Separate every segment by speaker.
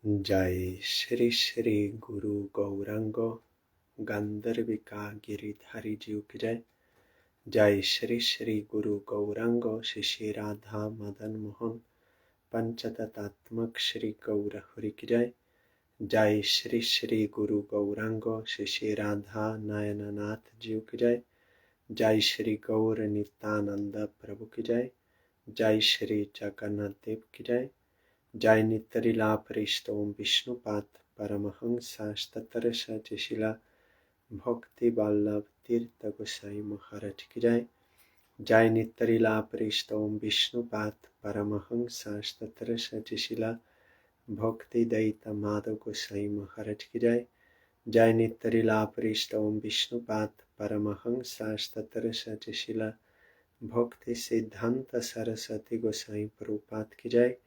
Speaker 1: जय श्री श्री गुरु गौरांगो गंधर्विका गिरिधारी जीव की जय। जय श्री श्री गुरु गौरांगो श्री राधा मदन मोहन पंचतत्त्वात्मक श्री गौर हरि की जय। जय श्री श्री गुरु गौरांगो श्री राधा नयननाथ जीव की जय। जय श्री गौर नित्यानंद प्रभु की जय। जय श्री जगन्नाथ देव की जय। जय नित्यलीला परिष्ठ ओम विष्णुपाद परमहंस शिला भक्ति वल्लभ तीर्थ गोसाई महाराज की जय। जय नित्यलीला परिष्ठ ओम विष्णुपाद परमहंस शिला भक्ति दैत माधव गोसाई महाराज की जय। जय नित्यलीला परिष्ठ ओम विष्णुपाद परमहंस शिला भक्ति सिद्धांत सरस्वती गोसाई प्रभुपाद की जय।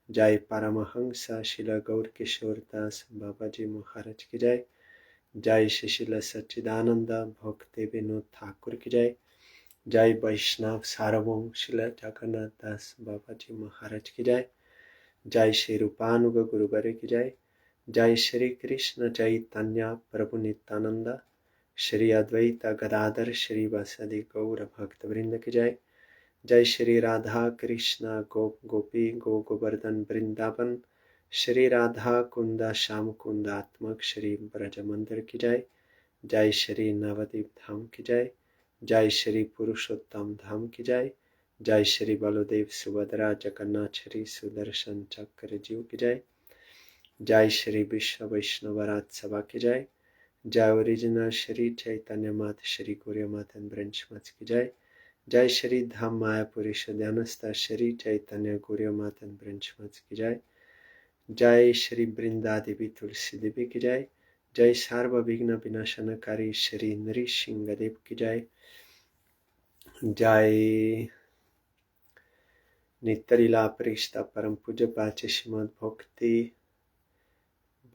Speaker 1: जय परमहंस शिला गौर किशोर दास बाबा जी महाराज की जय। जय शिशिला सच्चिदानंद भक्ति विनोद ठाकुर की जय। जय वैष्णव सारवम शिला जगन्नाथ दास बाबा जी महाराज की जय। जय श्री रूपानुग गुरुवर की जय। जय श्री कृष्ण चैतन्य प्रभु नित्यानंद श्री अद्वैत गदाधर श्री वासदि गौर भक्त वृंद की जय। जय श्री राधा कृष्ण गोप गोपी गो गोवर्धन वृंदावन श्री राधा कुंद श्याम कुंदात्मक श्री ब्रज मंदिर की जय। जय श्री नवदीप धाम की जय। जय श्री पुरुषोत्तम धाम की जय। जय श्री बलदेव सुभद्रा जगन्नाथ श्री सुदर्शन चक्र जीव की जय। जय श्री विश्व वैष्णव राज सभा की जय। जय ओरिजिनल श्री चैतन्य माता श्री गौरी माता ब्रंच मच की जय। जय श्री धाम मायापुरी ध्यानस्थ श्री चैतन्य गौरी माता ब्रंच मच की जय। जय श्री वृंदा देवी तुलसी देवी की जय। जय सर्वविघ्न विनाशनकारी श्री नृसिंह देव की जय। जय नित्यलीला परिष्ठ परम पूज्य पाचे श्रीमद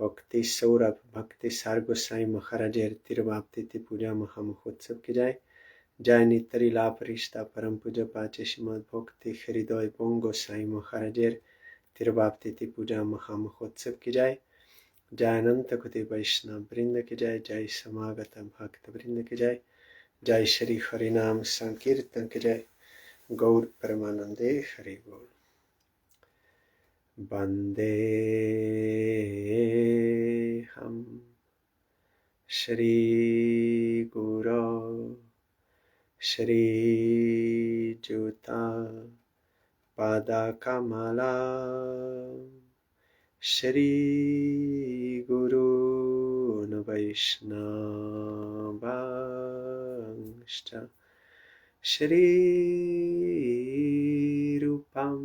Speaker 1: भक्ति सौरभ भक्तिसार गोसाई महाराजेर तिरुवाप्ति पूजा महामहोत्सव की जय। जय नित्यलीला परिष्ठ परम पूज्य पाचे श्रीमद भक्ति हृदय गोसाई महाराजेर तिरुवाप्ति पूजा महामहोत्सव की जय। जय अनंत कोटि वैष्णव वृंद की जय। जय समागत भक्त वृंद की जय। जय श्री हरिनाम संकीर्तन की जय। गौर परमानंदे हरि बोल। वंदे हम श्री गुरु श्री जुता पादकमला श्री गुरून् वैष्णवांश्च श्री रूपं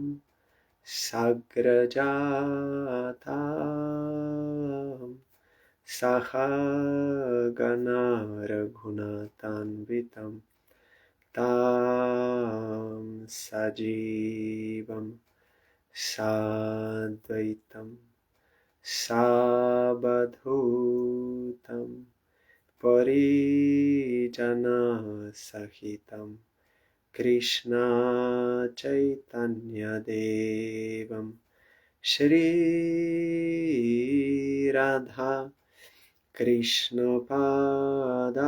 Speaker 1: सग्रजातं सहगना रघुनाथान्वितं तां सजीवं साद्वैतं सावधूतं परिजनसहितं कृष्ण चैतन्य देवं श्री राधा कृष्ण पादान्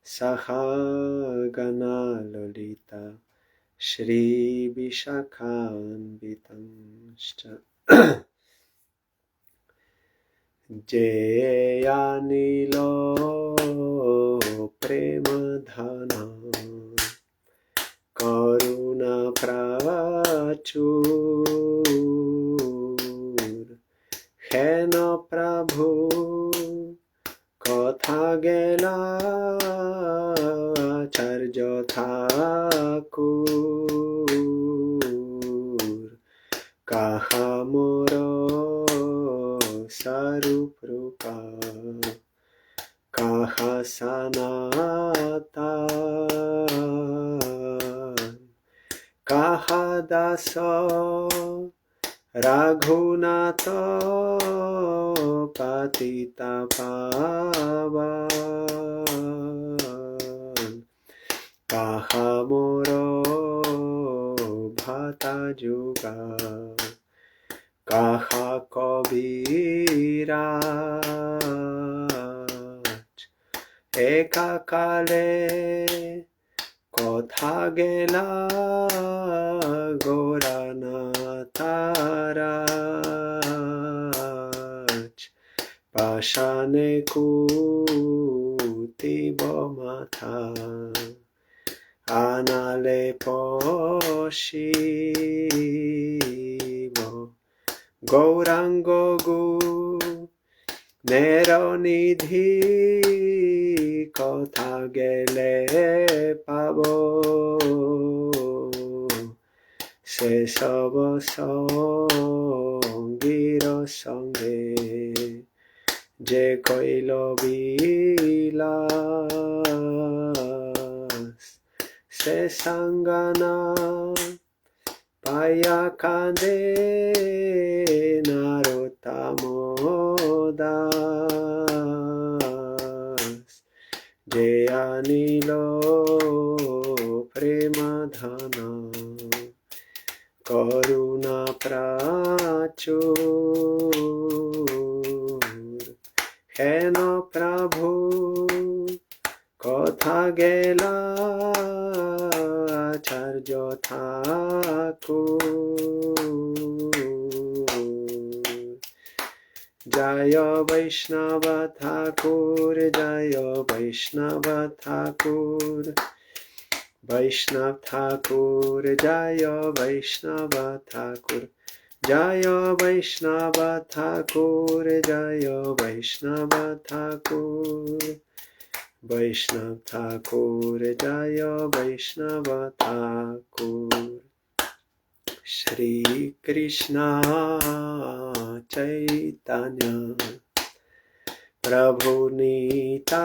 Speaker 1: सहगना ललिता श्री विशाखान्वितंश्च जयानिलो प्रेमधना करुणा प्रचुर हेन प्रभु कथा गेला आचार्य ठाकुर काहा मोर स्वरूप रूपा काहा सनातन काहा दास रघुनाथ पतिता पावन काहा मोर भाता जुगा কাহা কবিরাজ একাকালে কথা গেলা গোরানাথারাজ পাশানে কুতিব মাথা আনালে পশিব গৌরাঙ্গ গু নেরনিধি কথা গেলে পাব সেসব সঙ্গীর সঙ্গে যে কইল বিলাস সে সাঙ্গানা পায়া কাঁদে নারোত্তম দাস যে আনিল প্রেমধন করুণা প্রাচুর হেন প্রভু কথা গেলা আচার্য ঠাকুর জয় বৈষ্ণব ঠাকুর জয় বৈষ্ণব ঠাকুর বৈষ্ণব ঠাকুর জয় বৈষ্ণব ঠাকুর জয় বৈষ্ণব ঠাকুর জয় বৈষ্ণব ঠাকুর বৈষ্ণব ঠাকুর জয় বৈষ্ণব ঠাকুর শ্রী কৃষ্ণ চৈতন্য প্রভু নিত্যানন্দ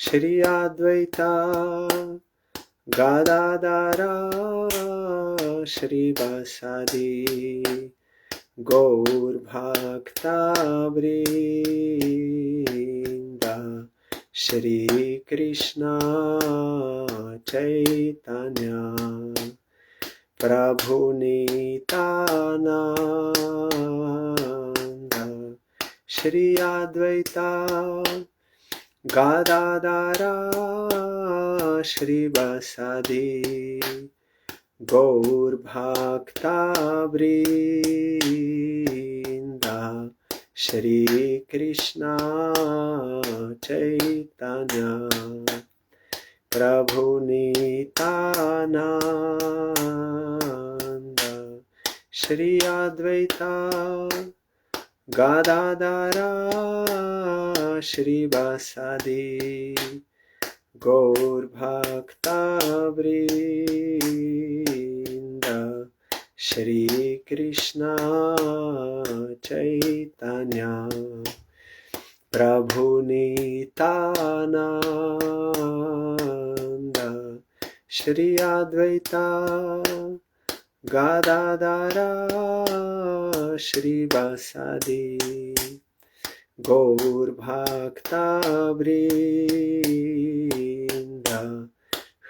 Speaker 1: শ্রী অদ্বৈত গদাধর শ্রীবাসাদি গৌর ভক্তবৃন্দ শ্রী কৃষ্ণ চৈতন্য প্রভু নিত্যানন্দ শ্রী অদ্বৈত গদাধর শ্রীবাসাদি গৌর ভক্তবৃন্দ শ্রী কৃষ্ণ চৈতন্য প্রভু নিত্যানন্দ শ্রী অদ্বৈত গদাধর শ্রীবাসাদি গৌর ভক্তবৃন্দ শ্রী কৃষ্ণ চৈতন্য প্রভু নিত্যানন্দ শ্রী অদ্বৈত গদাধর শ্রীবাসাদি গৌর ভক্তবৃন্দ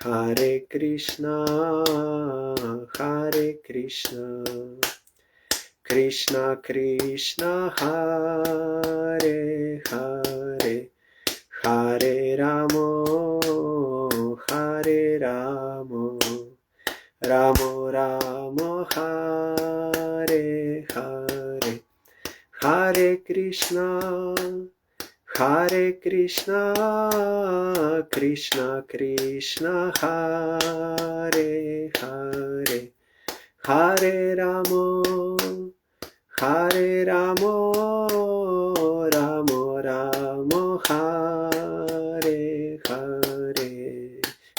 Speaker 1: হরে Krishna Krishna Krishna Hare Hare Hare Ram Ram Ram Hare Hare Hare Krishna Krishna Krishna Hare Hare Hare Ram Ram Ram Hare Hare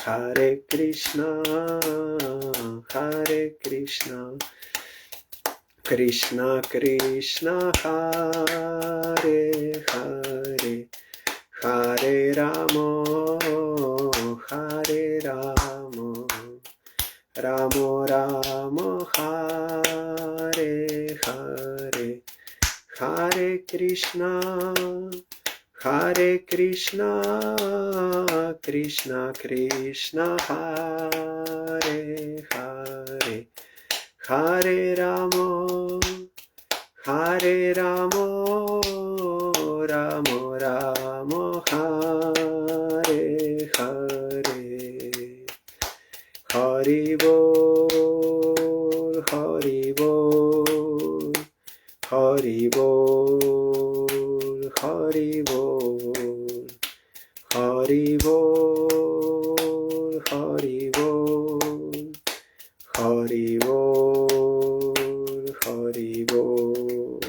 Speaker 1: Hare Krishna Krishna Krishna Hare Hare Hare Ram Ram Ram Hare Hare Hare Krishna Krishna Krishna Hare Hare Hare Rama, Hare Rama, Rama Rama, Hare Hare. Hari Bol, Hari Bol, Hari Bol, Hari Bol, Hari Bol, Hari Bol, Hari Bol, Hari Bol.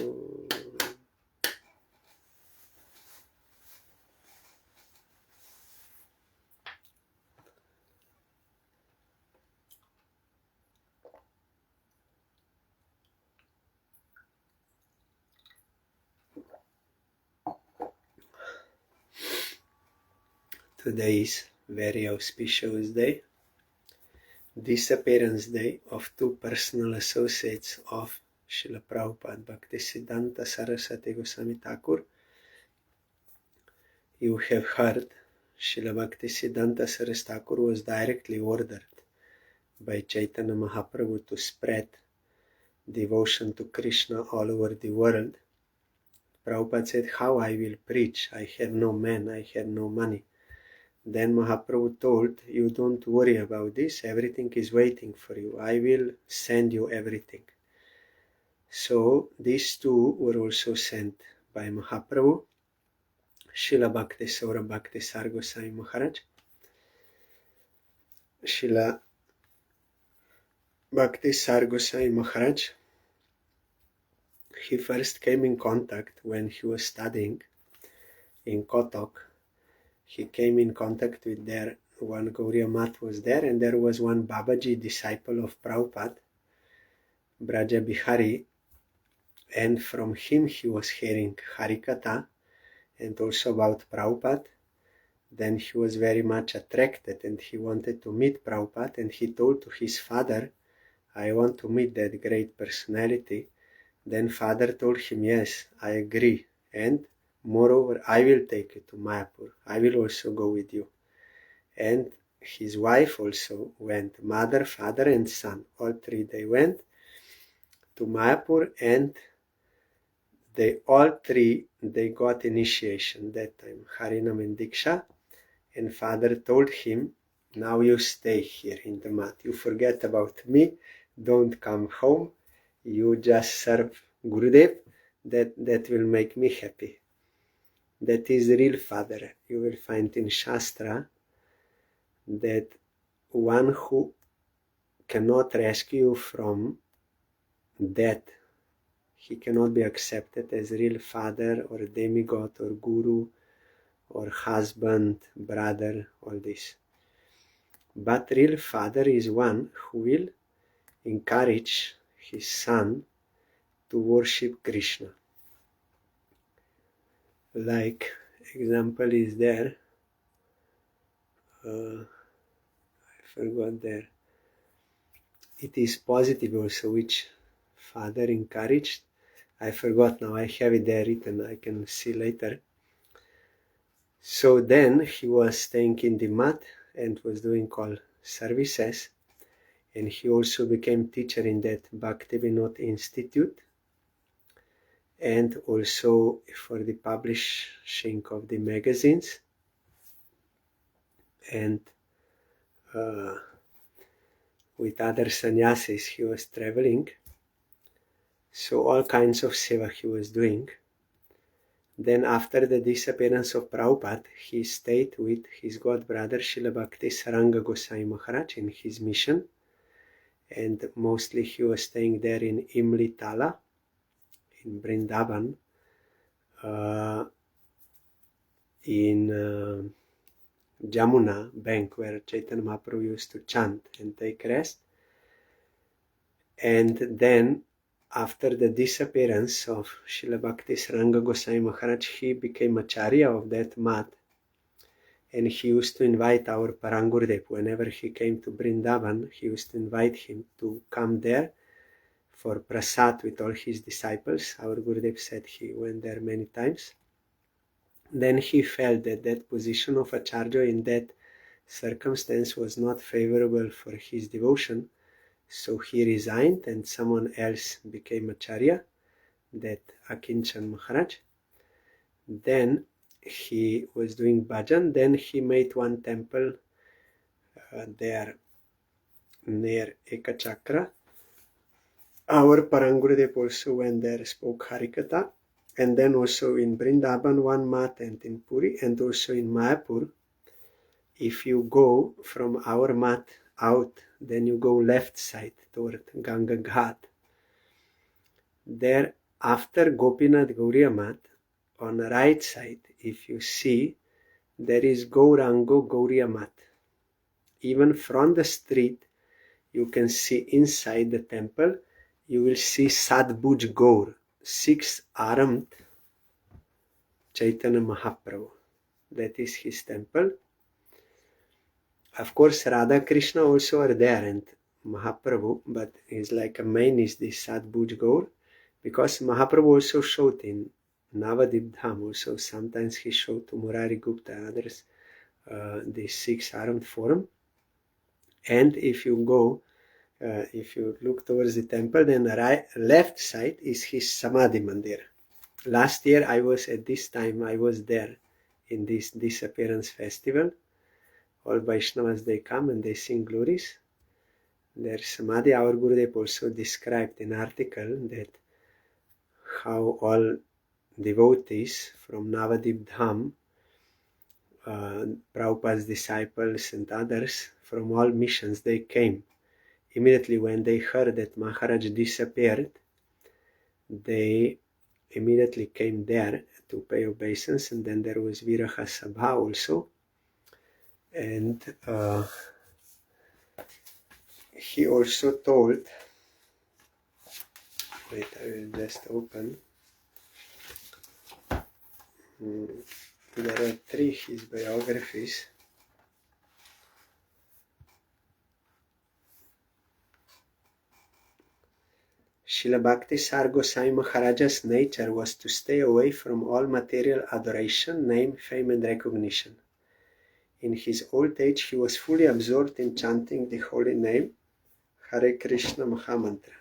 Speaker 1: Today is very auspicious day, Disappearance Day of two personal associates of Srila Prabhupada, Bhaktisiddhanta Saraswati Goswami Thakur. You have heard Srila Bhaktisiddhanta Saraswati Thakur was directly ordered by Chaitanya Mahaprabhu to spread devotion to Krishna all over the world. Prabhupada said, how I will preach? I had no man, I had no money. Then Mahaprabhu told, you don't worry about this, everything is waiting for you. I will send you everything. So these two were also sent by Mahaprabhu, Srila Bhakti Saurabh Bhaktisar Goswami Maharaj. Srila Bhaktisar Goswami Maharaj, he first came in contact when he was studying in Kotok. He came in contact with there, one Gauriya Math was there, and there was one Babaji disciple of Prabhupada, Braja Bihari, and from him he was hearing Harikatha and also about Prabhupada. Then he was very much attracted and he wanted to meet Prabhupada, and he told to his father, I want to meet that great personality. Then father told him, yes, I agree, and moreover, I will take you to Mayapur. I will also go with you. And his wife also went, mother, father, and son. All three, they went to Mayapur, and all three, they got initiation that time, Harinam and Diksha. And father told him, now you stay here in the mat. You forget about me. Don't come home. You just serve Gurudev. That will make me happy. That is real father. You will find in Shastra that one who cannot rescue you from death, he cannot be accepted as real father or demigod or guru or husband, brother, all this. But real father is one who will encourage his son to worship Krishna. Like example is there, I forgot there. It is positive also, which father encouraged. I forgot now, I have it there written, I can see later. So then he was staying in the mat and was doing all services, and he also became teacher in that Bhakti Vinod Institute, and also for the publishing of the magazines, and with other sannyasis he was traveling. So all kinds of seva he was doing. Then after the disappearance of Prabhupada, he stayed with his god brother Srila Bhakti Saranga Goswami Maharaj in his mission, and mostly he was staying there in Imli Tala, in Vrindavan, in Jamuna bank where Chaitanya Mahaprabhu used to chant and take rest. And then after the disappearance of Srila Bhakti Saranga Goswami Maharaj, he became acharya of that mat, and he used to invite our Parang Gurudev. Whenever he came to Vrindavan, he used to invite him to come there for prasad with all his disciples. Our Gurudev said he went there many times. Then he felt that that position of acharya in that circumstance was not favorable for his devotion, So he resigned and someone else became Acharya, that Akinchan Maharaj. Then he was doing bhajan. Then he made one temple there near Ekachakra. Our Parangurudev also went there, spoke Harikatha. And then also in Vrindavan one mat, and in Puri, and also in Mayapur. If you go from our mat out, then you go left side toward Ganga Ghat. There, after Gopinath Gauriya mat, on the right side, if you see, there is Gaurango Gauriya mat. Even from the street, you can see inside the temple, you will see Sadbhuj Gaur, 6-armed Chaitanya Mahaprabhu. That is his temple. Of course, Radha Krishna also are there and Mahaprabhu, but his like a main is this Sadbhuj Gaur, because Mahaprabhu also showed in Navadip Dham also. Sometimes he showed to Murari Gupta and others this 6-armed form. And if you go, if you look towards the temple, then the left side is his Samadhi Mandir. Last year I was at this time, I was there in this Disappearance festival. All Vaishnavas, they come and they sing glories. Their Samadhi, our Gurudev also described an article that how all devotees from Navadip Dham, Prabhupada's disciples and others from all missions, they came. Immediately when they heard that Maharaj disappeared, they immediately came there to pay obeisance, and then there was Viraha Sabha also. And he also told, wait, I will just open. There are 3 his biographies. Srila Bhaktisar Gosai Maharaja's nature was to stay away from all material adoration, name, fame and recognition. In his old age, he was fully absorbed in chanting the holy name, Hare Krishna Mahamantra.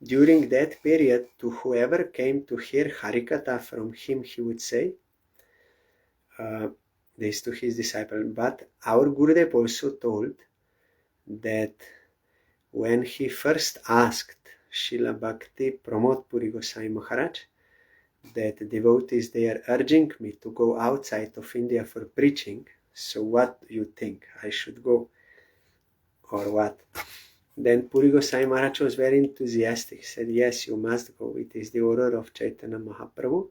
Speaker 1: During that period, to whoever came to hear Harikatha from him, he would say, this to his disciple. But our Gurudev also told that when he first asked Srila Bhakti Pramod Puri Gosai Maharaj that devotees, they are urging me to go outside of India for preaching, so what do you think? I should go or what? Then Puri Gosai Maharaj was very enthusiastic. He said, yes, you must go. It is the order of Chaitanya Mahaprabhu.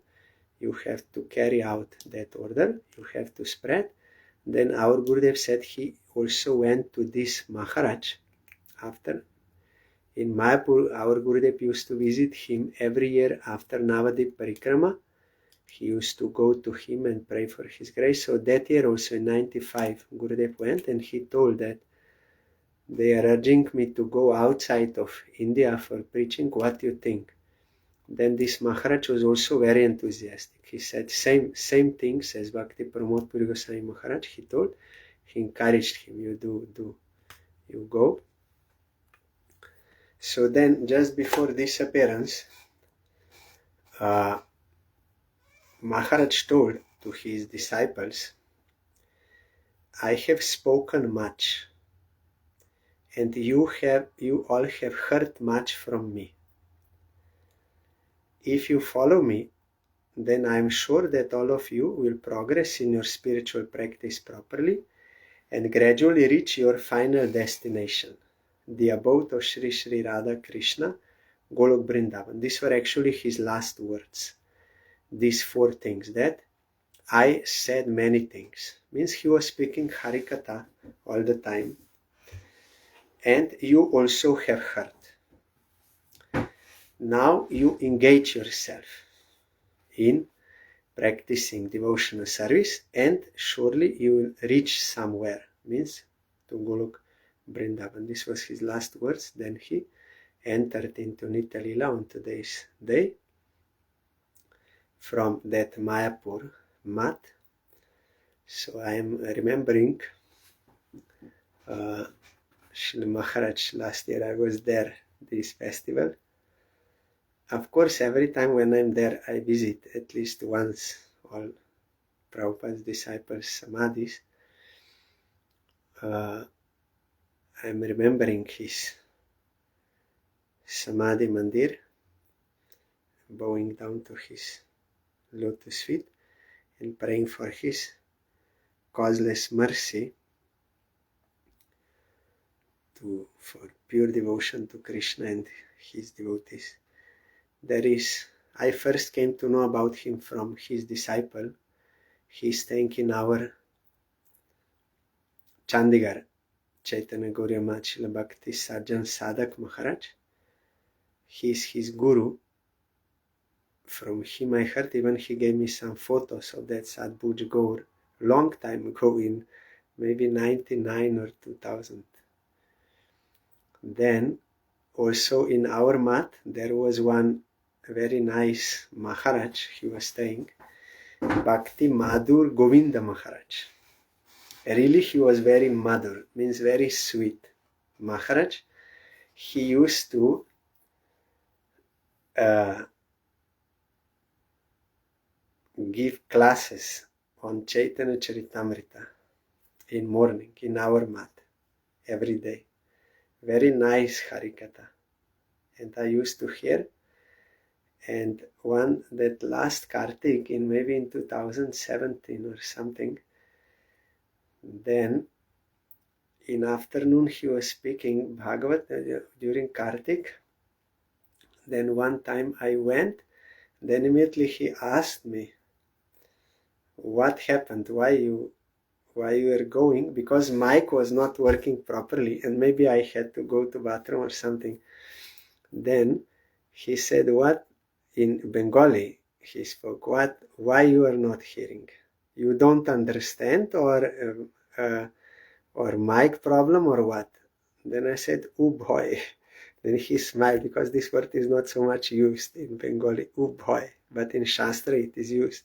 Speaker 1: You have to carry out that order. You have to spread. Then our Gurudev said he also went to this Maharaj after. In Mayapur, our Gurudev used to visit him every year after Navadip Parikrama. He used to go to him and pray for his grace. So that year also in 95, Gurudev went and he told that they are urging me to go outside of India for preaching. What do you think? Then this Maharaj was also very enthusiastic. He said same things as Bhakti Pramod Puri Gosai Maharaj. He told, he encouraged him, you go. So then, just before disappearance, Maharaj told to his disciples, I have spoken much, and you all have heard much from me. If you follow me, then I am sure that all of you will progress in your spiritual practice properly and gradually reach your final destination, the abode of Sri Sri Radha Krishna, Golok Vrindavan. These were actually his last words. These 4 things, that I said many things. Means he was speaking Harikatha all the time. And you also have heard. Now you engage yourself in practicing devotional service, and surely you will reach somewhere, means to Golok Vrindavan. This was his last words. Then he entered into Nitya Lila on today's day from that Mayapur mat. So I am remembering Srila Maharaj last year. I was there this festival. Of course, every time when I'm there, I visit at least once all Prabhupada's disciples' samadhis. I'm remembering his samadhi mandir, bowing down to his lotus feet and praying for his causeless mercy for pure devotion to Krishna and his devotees. I first came to know about him from his disciple. He's staying in our Chandigarh, Chaitanya Gauriya Math Srila Bhaktisar Sadak Maharaj. He's his guru. From him I heard, even he gave me some photos of that Sadbhuj Gaur long time ago, in maybe 99 or 2000. Then also in our mat there was one very nice Maharaj. He was staying, Bhakti Madhur Govinda Maharaj. Really, he was very Madhur, means very sweet Maharaj. He used to give classes on Chaitanya Charitamrita in morning in our mat every day. Very nice Harikatha. And I used to hear. And that last Kartik, maybe in 2017 or something, then in afternoon he was speaking Bhagavat during Kartik. Then one time I went, then immediately he asked me, what happened, why you were going, because mic was not working properly and maybe I had to go to bathroom or something. Then he said, what, in Bengali he spoke, why you are not hearing? You don't understand, or mic problem, or what? Then I said, boy. Then he smiled, because this word is not so much used in Bengali, boy, but in Shastra it is used.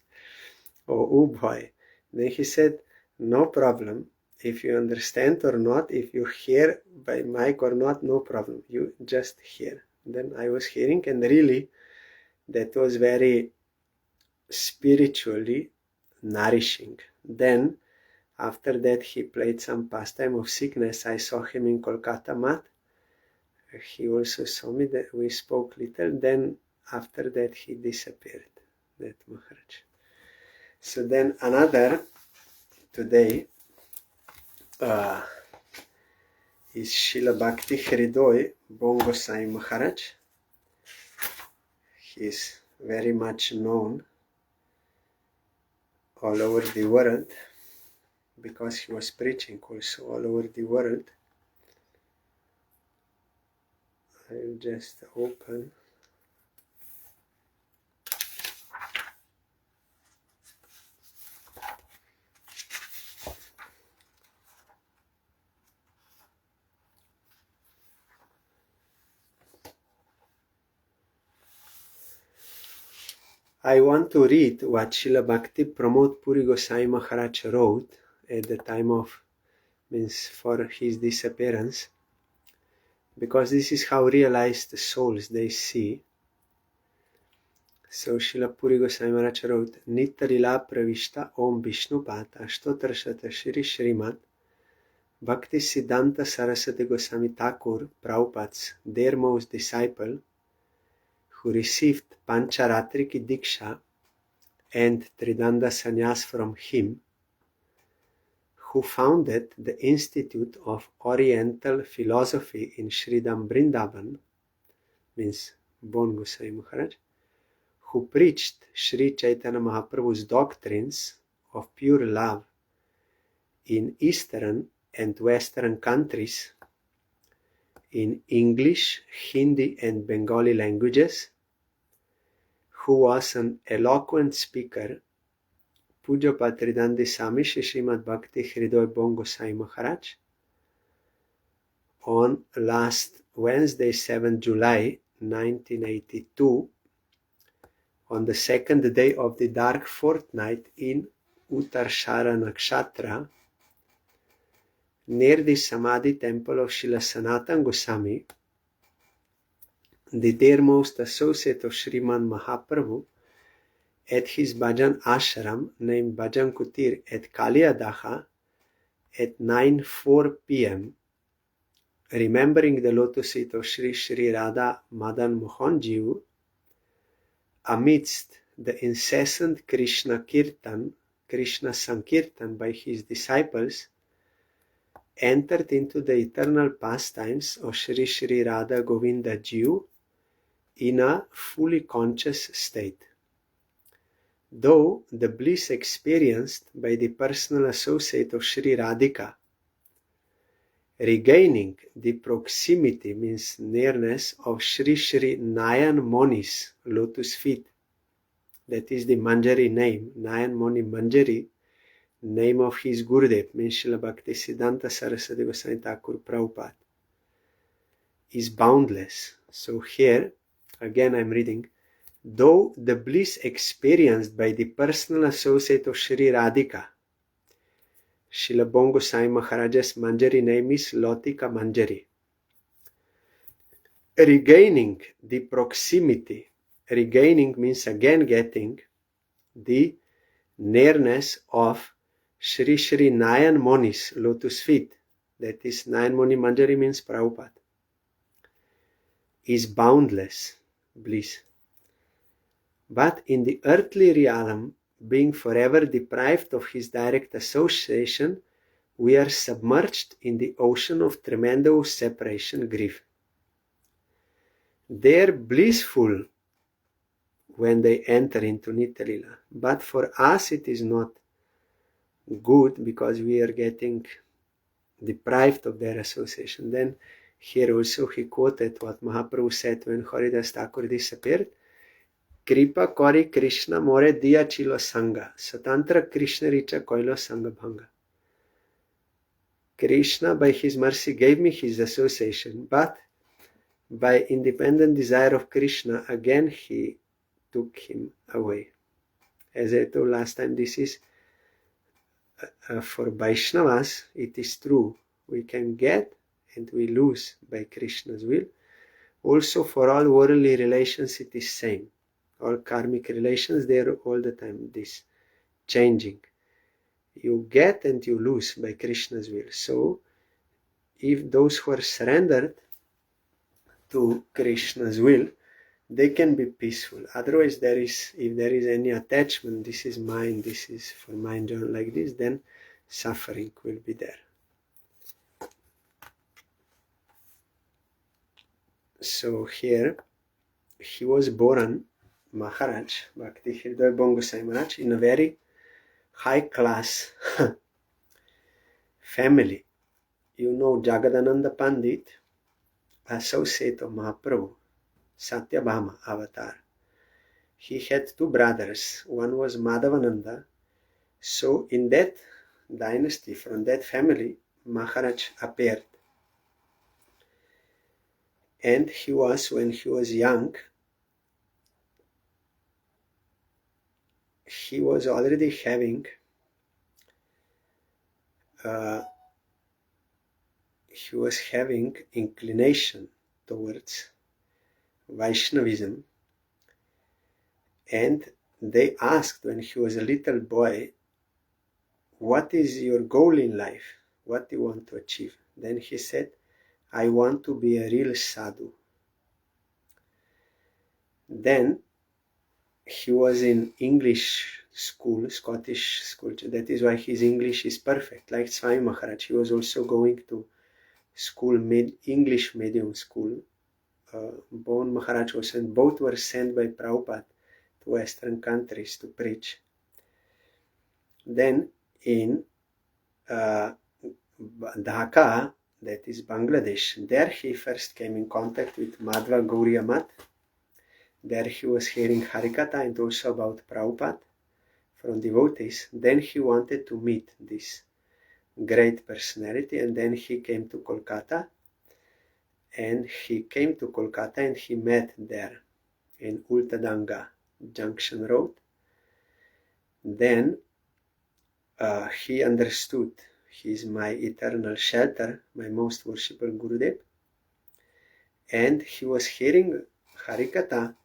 Speaker 1: Oh boy. Then he said, no problem. If you understand or not, if you hear by mic or not, no problem. You just hear. Then I was hearing, and really that was very spiritually nourishing. Then after that he played some pastime of sickness. I saw him in Kolkata mat. He also saw me, that we spoke little. Then after that he disappeared, that Maharaj. So then another today is Srila Bhakti Hridoy Bongo Sai Maharaj. He is very much known all over the world, because he was preaching also all over the world. I'll just open. I want to read what Srila Bhakti Pramod Puri Gosai Maharaj wrote at the time of, for his disappearance, because this is how realized souls they see. So Srila Puri Gosai Maharaj wrote, Nitta Lila Pravishta Om Vishnupat Ashtotra Shata Shri Shrimat Bhakti Siddhanta Saraswati Goswami Thakur, Prabhupada's dearmost disciple, who received Pancharatriki Diksha and Tridanda Sannyas from him, who founded the Institute of Oriental Philosophy in Sridham Vrindavan, Bon Gosai Maharaj, who preached Sri Chaitanya Mahaprabhu's doctrines of pure love in Eastern and Western countries, in English, Hindi and Bengali languages, who was an eloquent speaker, Puja Patridandi Swami Srimad Bhakti Hridoy Bongo Sai Maharaj, on last Wednesday, 7 July 1982, on the second day of the dark fortnight in Uttarshara Nakshatra, near the Samadhi temple of Srila Sanatana Goswami, the dearmost associate of Sriman Mahaprabhu, at his bhajan ashram named Bhajan Kutir at Kaliadaha at 9:04 p.m., remembering the lotus feet of Sri Sri Radha Madan Mohan Jiu, amidst the incessant Krishna Sankirtan by his disciples, entered into the eternal pastimes of Sri Sri Radha Govinda Jiu in a fully conscious state. Though the bliss experienced by the personal associate of Sri Radhika, regaining the proximity means nearness of Sri Sri Nayan Moni's lotus feet, that is the Manjari name, Nayan Moni Manjari, name of his Gurudev, means Srila Bhaktisiddhanta Saraswati Goswami Thakur Prabhupada, is boundless. So here, again I'm reading, though the bliss experienced by the personal associate of Sri Radhika, Srila Bongo Sai Maharaja's Manjari name is Lotika Manjari, regaining the proximity, regaining means again getting the nearness of Sri Sri Nayan Moni's lotus feet, that is Nayan Moni Manjari means Prabhupada, is boundless bliss. But in the earthly realm, being forever deprived of his direct association, we are submerged in the ocean of tremendous separation grief. They are blissful when they enter into Nityalila, but for us it is not good because we are getting deprived of their association. Then here also he quoted what Mahaprabhu said when Haridas Thakur disappeared, Kripa kori Krishna more diya chilo sanga, satantra Krishna richa koilo sanga bhanga. Krishna by his mercy gave me his association, but by independent desire of Krishna, again he took him away. As I told last time, this is for Vaishnavas, it is true. We can get and we lose by Krishna's will. Also for all worldly relations it is same. All karmic relations, they are all the time this changing. You get and you lose by Krishna's will. So if those who are surrendered to Krishna's will, they can be peaceful. Otherwise, if there is any attachment, this is mine, this is for my enjoyment like this, then suffering will be there. So here, he was born, Maharaj, Bhakti Hridoy Bongosai Maharaj, in a very high class family. You know Jagadananda Pandit, associate of Mahaprabhu, Satyabhama avatar. He had two brothers. One was Madhavananda. So in that dynasty, from that family, Maharaj appeared. And when he was young, he was already having inclination towards Vaishnavism, and they asked when he was a little boy, what is your goal in life? What do you want to achieve? Then he said, I want to be a real sadhu. Then he was in English school, Scottish school. That is why his English is perfect. Like Swami Maharaj, he was also going to school, English medium school. Bon Maharaj was sent, both were sent by Prabhupada to Western countries to preach. Then in Dhaka, that is Bangladesh, there he first came in contact with Madhva Gauriya Math. There he was hearing Harikatha and also about Prabhupada from devotees. Then he wanted to meet this great personality, and then he came to Kolkata. And he came to Kolkata and he met there in Ultadanga Junction Road. Then he understood He is my eternal shelter, my most worshipful Gurudev. And he was hearing Harikatha,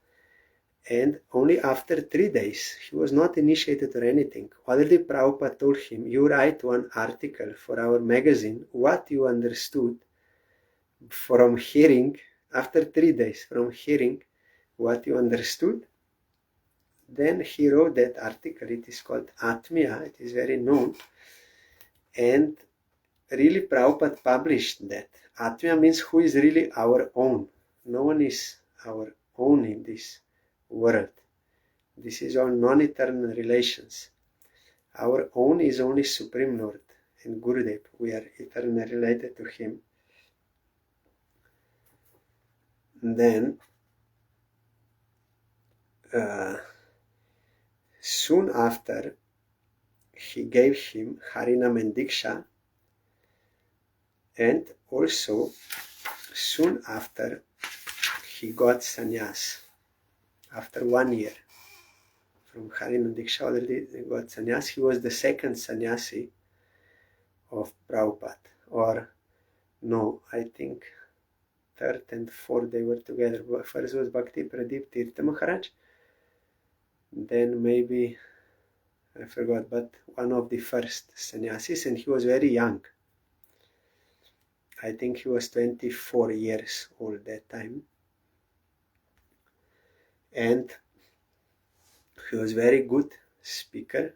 Speaker 1: and only after 3 days, he was not initiated or anything. Already Prabhupada told him, you write one article for our magazine, what you understood from hearing, after 3 days, from hearing what you understood. Then he wrote that article, it is called Atmiya, it is very known, and really Prabhupada published that. Atmiya means who is really our own. No one is our own in this world. This is all non-eternal relations. Our own is only Supreme Lord and Gurudev. We are eternally related to him. And then soon after, he gave him Harinam and Diksha, and also soon after he got sannyas. After 1 year from Harinam Diksha already got sannyas. He was the second sannyasi of Prabhupada, or no, I think third and fourth they were together. First was Bhakti Pradip Tirtha Maharaj, then maybe I forgot, but one of the first sannyasis, and he was very young. I think he was 24 years old that time. And he was very good speaker,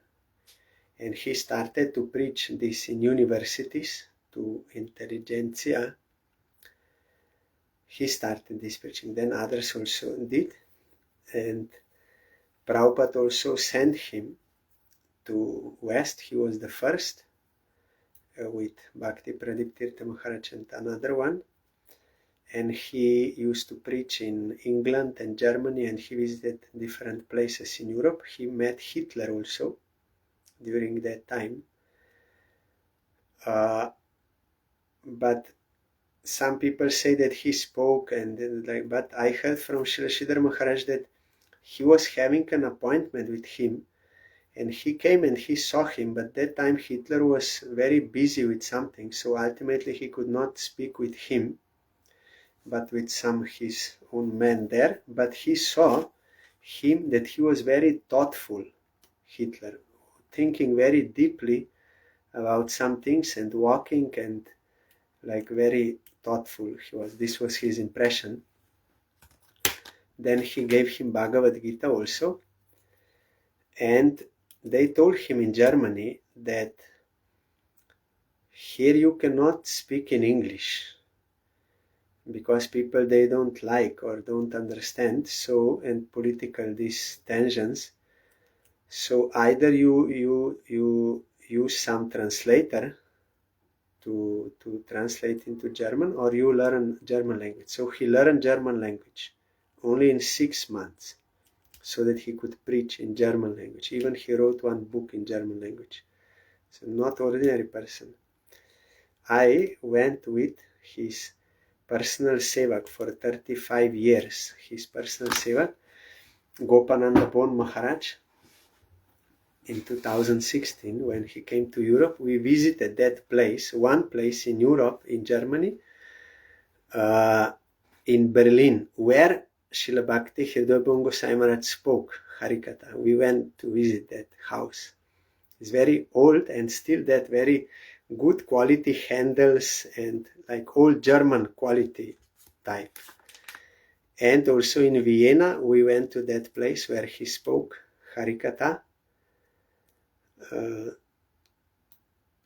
Speaker 1: and he started to preach this in universities to intelligentsia. He started this preaching, then others also did, and Prabhupada also sent him to West. He was the first with Bhakti Pradip Tirtha Maharaj and another one, and he used to preach in England and Germany, and he visited different places in Europe. He met Hitler also during that time, but some people say that he spoke, and but I heard from Srila Sridhar Maharaj that he was having an appointment with him, and he came and he saw him, but that time Hitler was very busy with something, so ultimately he could not speak with him, but with some his own men there. But he saw him that he was very thoughtful, Hitler, thinking very deeply about some things and walking and like very thoughtful he was. This was his impression. Then he gave him Bhagavad Gita also, and they told him in Germany that here you cannot speak in English because people they don't like or don't understand, so, and political these tensions, so either you use some translator to translate into German, or you learn German language. So he learned German language only in 6 months, so that he could preach in German language. Even he wrote one book in German language. So not ordinary person. I went with his personal sevak for 35 years. His personal sevak, Gopananda Bon Maharaj, in 2016, when he came to Europe, we visited that place, one place in Europe, in Germany, in Berlin, where Srila Bhakti Hridoy Gosai Maharaj spoke Harikatha. We went to visit that house. It's very old and still that very good quality handles and like old German quality type. And also in Vienna, we went to that place where he spoke Harikatha.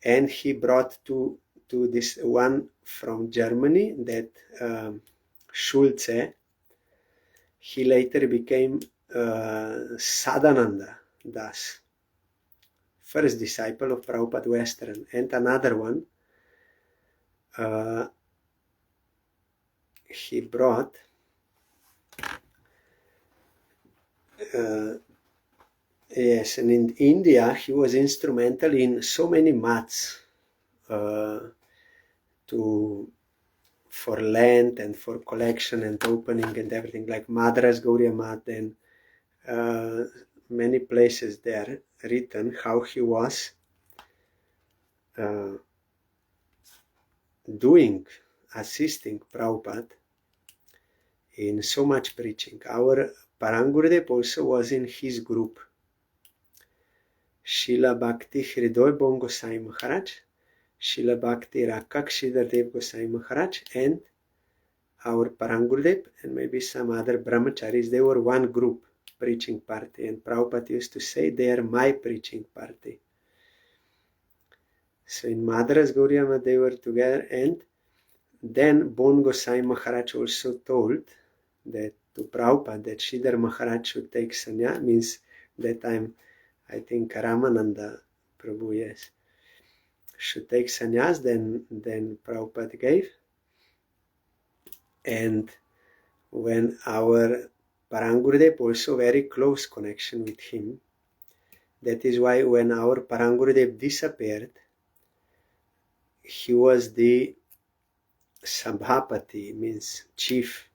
Speaker 1: And he brought to this one from Germany, that Schulze. He later became Sadananda Das, first disciple of Prabhupada Western, and another one he brought yes, and in India he was instrumental in so many mats for land and for collection and opening and everything, like Madras Gauriya Mat, and many places there written how he was assisting Prabhupada in so much preaching. Our Parangurudev also was in his group. Srila Bhakti Hridoy Bon Gosai Maharaj, Srila Bhakti Rakakshidhar Dev Gosai Maharaj, and our Parangurudev, and maybe some other brahmacharis. They were one group preaching party, and Prabhupada used to say they are my preaching party. So in Madras Gauriya they were together, and then Bon Gosai Maharaj also told that to Prabhupada that Sridhar Maharaj should take sannyas, means that time I think Ramananda Prabhu, yes, should take sannyas, then Prabhupada gave. And when our Parangurudev also very close connection with him, that is why when our Parangurudev disappeared, he was the Sabhapati, means chief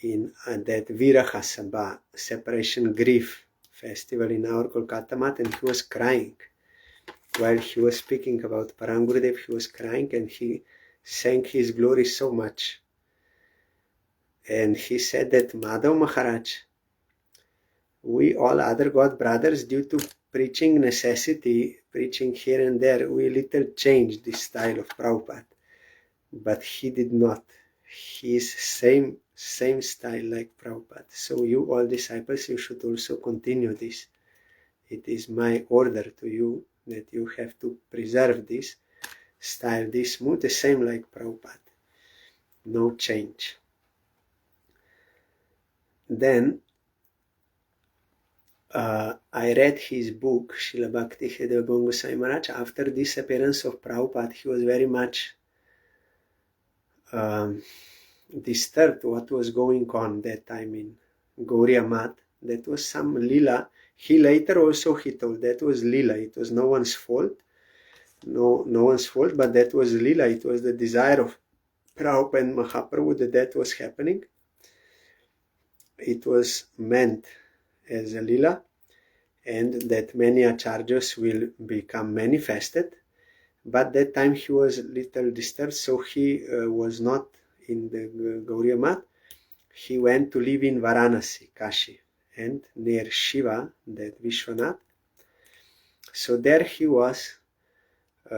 Speaker 1: in that Viraha Sabha, separation grief festival in our Kolkata Mat, and he was crying. While he was speaking about Parangurudev, he was crying, and he sang his glory so much. And he said that Madhav Maharaj, we all other God brothers, due to preaching necessity, preaching here and there, we little changed the style of Prabhupada. But he did not. He is same style like Prabhupada. So you all disciples, you should also continue this. It is my order to you that you have to preserve this style, this mood, the same like Prabhupada. No change. Then I read his book, Srila Bhakti Hridoy Bon Gosai Maharaj. After the disappearance of Prabhupada, he was very much disturbed what was going on that time in Gauriya Mat. That was some lila. He later also he told that was lila. It was no one's fault. No one's fault, but that was lila. It was the desire of Prabhupada and Mahaprabhu that was happening. It was meant as a lila, and that many acharyas will become manifested. But that time he was a little disturbed, so he was not in the Gauriya Mat. He went to live in Varanasi, Kashi, and near Shiva, that Vishwanath. So there he was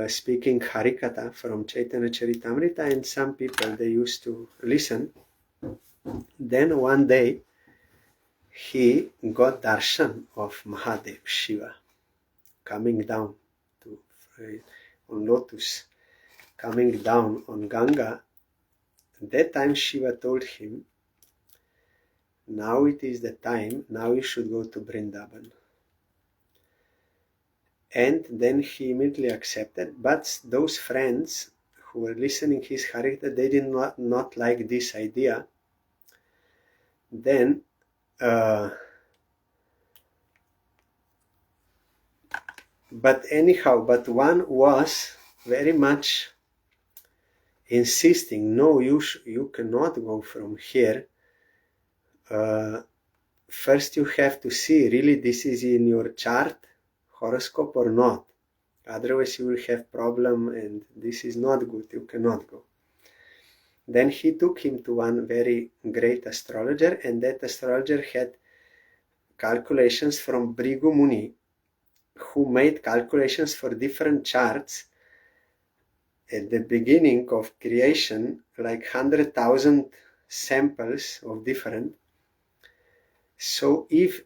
Speaker 1: speaking Harikatha from Chaitanya Charitamrita, and some people, they used to listen. Then one day he got darshan of Mahadev, Shiva, coming down on lotus, coming down on Ganga. That time Shiva told him, now it is the time, now you should go to Vrindavan. And then he immediately accepted, but those friends who were listening his Harikatha, they did not like this idea. Then but one was very much insisting, no, you cannot go from here. First you have to see really this is in your chart, horoscope or not. Otherwise you will have problem, and this is not good, you cannot go. Then he took him to one very great astrologer, and that astrologer had calculations from Bhrigu Muni, who made calculations for different charts at the beginning of creation, like 100,000 samples of different. So if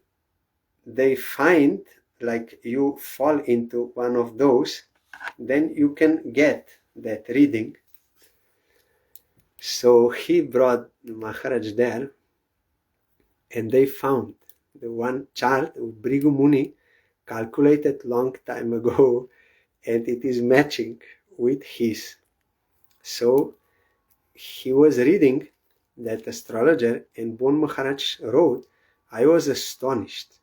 Speaker 1: they find like you fall into one of those, then you can get that reading. So he brought Maharaj there, and they found the one chart of Bhrigu Muni calculated long time ago, and it is matching with his. So he was reading that astrologer, and Bon Maharaj wrote, I was astonished.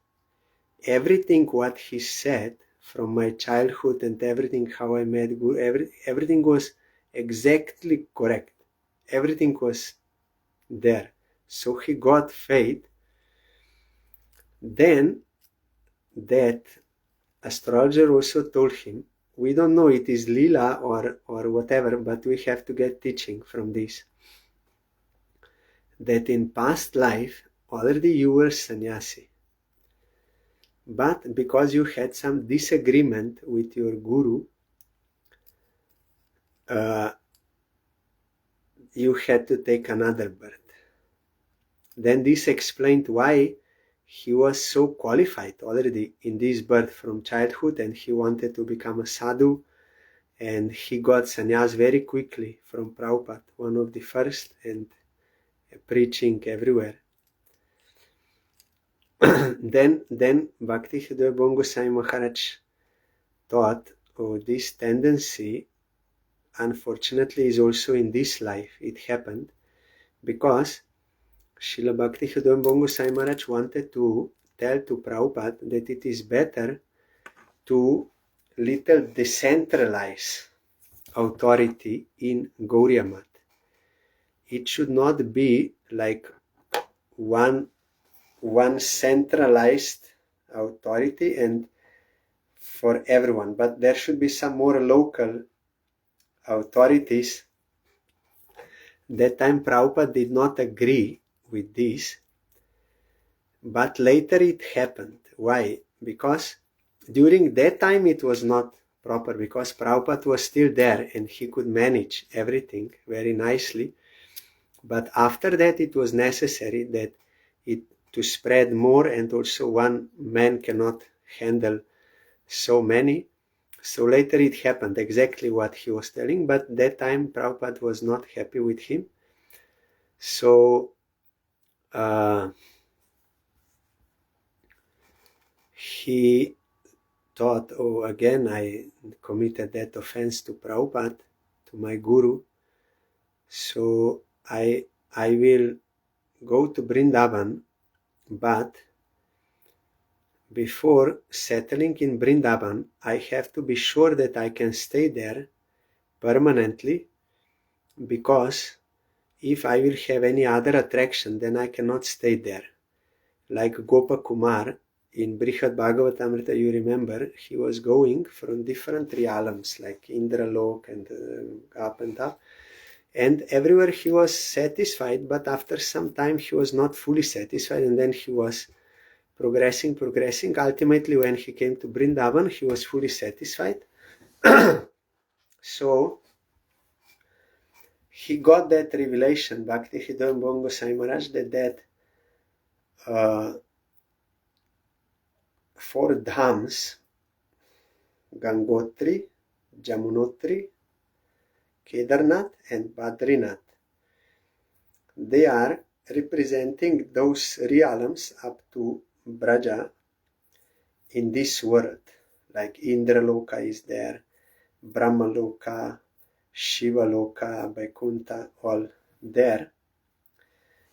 Speaker 1: Everything what he said from my childhood and everything, how I met Guru, everything was exactly correct. Everything was there. So he got faith. Then that astrologer also told him we don't know it is lila or whatever, but we have to get teaching from this. That in past life already you were sannyasi. But because you had some disagreement with your guru, you had to take another birth. Then this explained why he was so qualified already in this birth from childhood, and he wanted to become a sadhu, and he got sannyas very quickly from Prabhupada, one of the first, and preaching everywhere. then Bhakti Hridoy Bongosai Maharaj thought, oh, this tendency unfortunately is also in this life. It happened because Srila Bhakti Hridoy Bongosai Maharaj wanted to tell to Prabhupada that it is better to little decentralize authority in Gauriya Math. It should not be like one centralized authority and for everyone, but there should be some more local authorities. That time Prabhupada did not agree with this, but later it happened. Why? Because during that time it was not proper, because Prabhupada was still there and he could manage everything very nicely. But after that it was necessary that it to spread more, and also one man cannot handle so many. So later it happened exactly what he was telling, but that time Prabhupada was not happy with him. So he thought, oh, again I committed that offense to Prabhupada, to my guru. So I will go to Vrindavan, but before settling in Vrindavan, I have to be sure that I can stay there permanently, because if I will have any other attraction, then I cannot stay there. Like Gopakumar in Brihad Bhagavatamrita, you remember, he was going from different realms like Indralok and up and up, and everywhere he was satisfied, but after some time he was not fully satisfied, and then he was progressing. Ultimately, when he came to Vrindavan, he was fully satisfied. So he got that revelation, Bhakti Hridoy Bongosai Maharaj, that 4 dhams, Gangotri, Jamunotri, Kedarnath and Badrinath, they are representing those realms up to Braja in this world. Like Indraloka is there, Brahmaloka, Shivaloka, Vaikuntha, all there.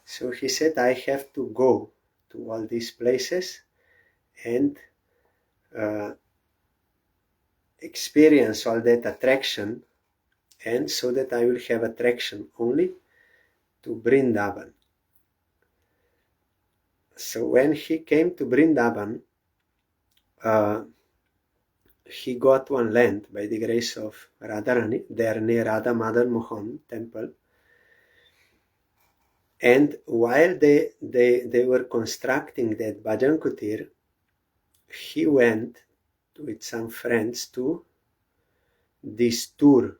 Speaker 1: So he said, I have to go to all these places and experience all that attraction, and so that I will have attraction only to Vrindavan. So when he came to Vrindavan, he got one land by the grace of Radharani, there near Radha Madan Mohan temple. And while they were constructing that Bhajan Kutir, he went with some friends to this tour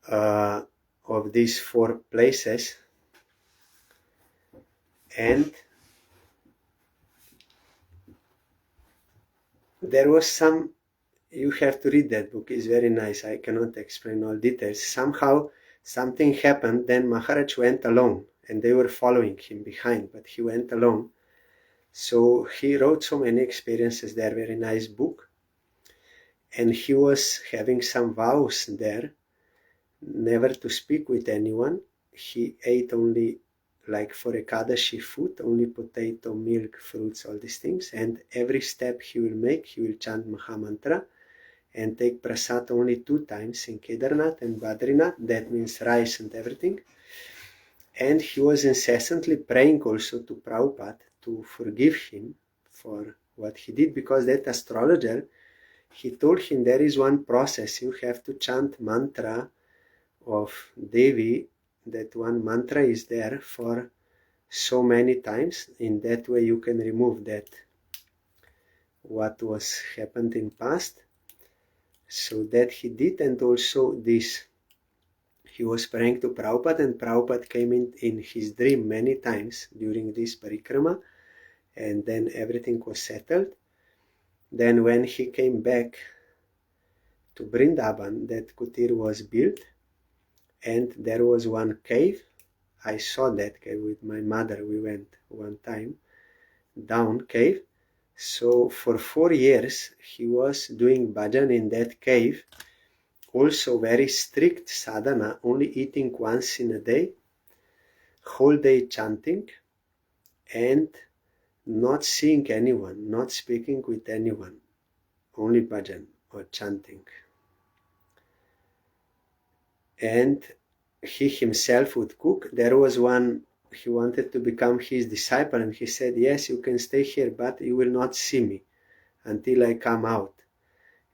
Speaker 1: of these 4 places, and there was some, you have to read that book, it's very nice, I cannot explain all details. Somehow something happened, then Maharaj went alone and they were following him behind, but he went alone. So he wrote so many experiences there, very nice book. And he was having some vows there, never to speak with anyone. He ate only, like for Ekadashi food, only potato, milk, fruits, all these things. And every step he will make, he will chant Mahamantra and take prasad only 2 times in Kedarnath and Badrinath. That means rice and everything. And he was incessantly praying also to Prabhupada to forgive him for what he did, because that astrologer, he told him there is one process. You have to chant mantra of Devi. That one mantra is there for so many times. In that way you can remove that what was happened in past. So that he did, and also this. He was praying to Prabhupada, and Prabhupada came in his dream many times during this parikrama, and then everything was settled. Then when he came back to Vrindavan, that kutir was built, and there was one cave. I saw that cave with my mother. We went one time down cave. So for 4 years he was doing bhajan in that cave. Also very strict sadhana, only eating once in a day, whole day chanting, and not seeing anyone, not speaking with anyone, only bhajan or chanting. And he himself would cook. There was one, he wanted to become his disciple, and he said, yes, you can stay here, but you will not see me until I come out.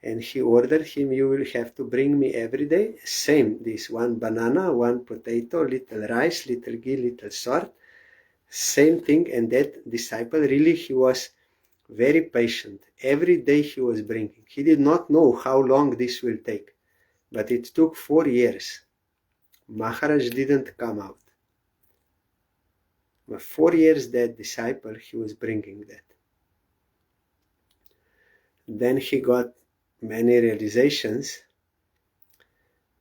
Speaker 1: And he ordered him, you will have to bring me every day, same, this one banana, one potato, little rice, little ghee, little salt, same thing. And that disciple, really, he was very patient. Every day he was bringing. He did not know how long this will take, but it took 4 years. Maharaj didn't come out. But 4 years that disciple, he was bringing that. Then he got many realizations.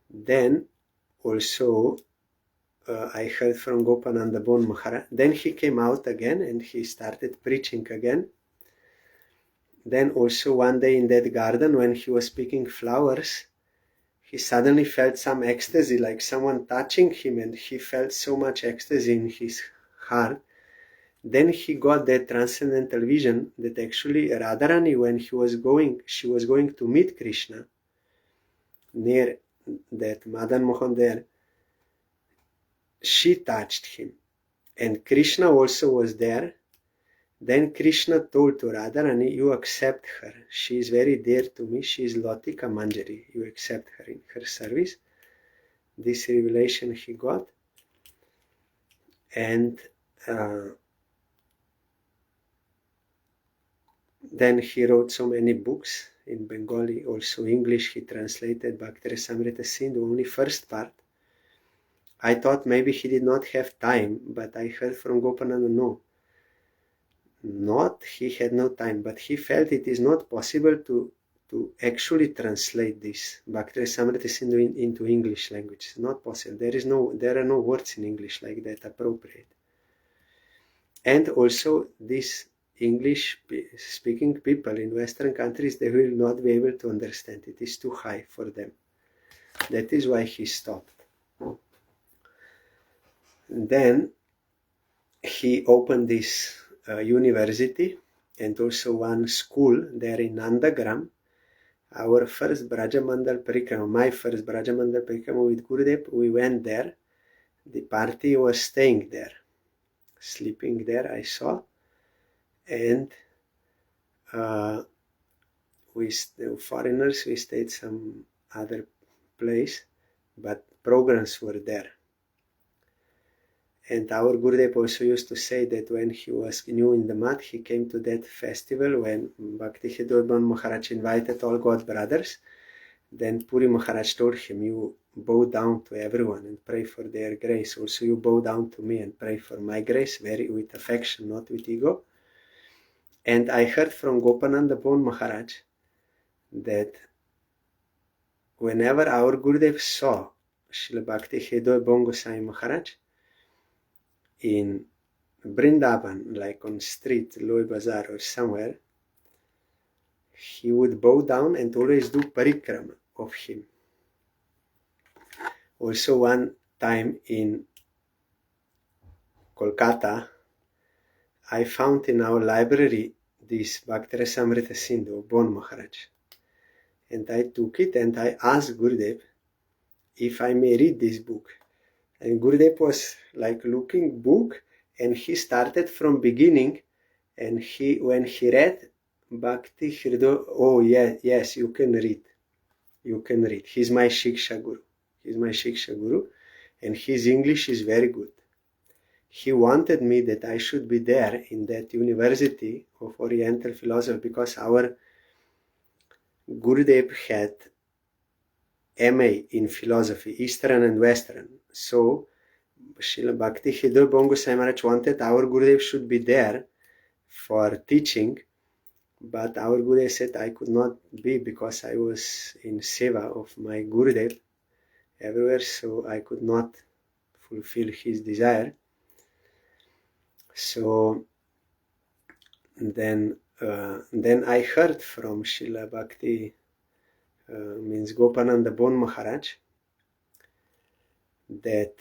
Speaker 1: Then also I heard from Gopananda Bon Maharaj. Then he came out again and he started preaching again. Then also one day in that garden when he was picking flowers, he suddenly felt some ecstasy, like someone touching him, and he felt so much ecstasy in his heart. Then he got that transcendental vision that actually Radharani, when she was going to meet Krishna near that Madan Mohan there, she touched him, and Krishna also was there. Then Krishna told to Radharani, you accept her, she is very dear to me, she is Latika Manjari, you accept her in her service. This revelation he got. And then he wrote so many books in Bengali, also English. He translated Bhaktisar Sindhu, only first part. I thought maybe he did not have time, but I heard from Gopananda, no. Not he had no time, but he felt it is not possible to actually translate this Bhaktisar Sindhu into English language. It's not possible. There are no words in English like that appropriate. And also these English speaking people in Western countries, they will not be able to understand. It is too high for them. That is why he stopped. Then he opened this university and also one school there in Nandagram. Our first Brajamandal Parikrama, my first Brajamandal Parikrama with Gurudev, we went there. The party was staying there, sleeping there, I saw. And we foreigners, we stayed some other place, but programs were there. And our Gurudev also used to say that when he was new in the mat, he came to that festival when Bhakti Hridoy Maharaj invited all God brothers. Then Puri Maharaj told him, you bow down to everyone and pray for their grace. Also you bow down to me and pray for my grace, very with affection, not with ego. And I heard from Gopananda Bon Maharaj that whenever our Gurudev saw Srila Bhakti Hridoy Bon Gosai Maharaj in Vrindavan, like on street, Loy Bazaar or somewhere, he would bow down and always do parikrama of him. Also one time in Kolkata, I found in our library this Bhaktisar Sindhu of Bon Maharaj. And I took it and I asked Gurudev if I may read this book. And Gurudev was like looking book, and he started from beginning, and when he read Bhakti Hridoy. Oh, yes, you can read. You can read. He's my Shiksha Guru. And his English is very good. He wanted me that I should be there in that University of Oriental Philosophy because our Gurudev had MA in philosophy, Eastern and Western. So Srila Bhakti Hridoy Bon Gosai Maharaj wanted our Gurudev should be there for teaching, but our Gurudev said I could not be because I was in seva of my Gurudev everywhere, so I could not fulfill his desire. So then I heard from Srila Bhakti, means Gopananda Bon Maharaj, that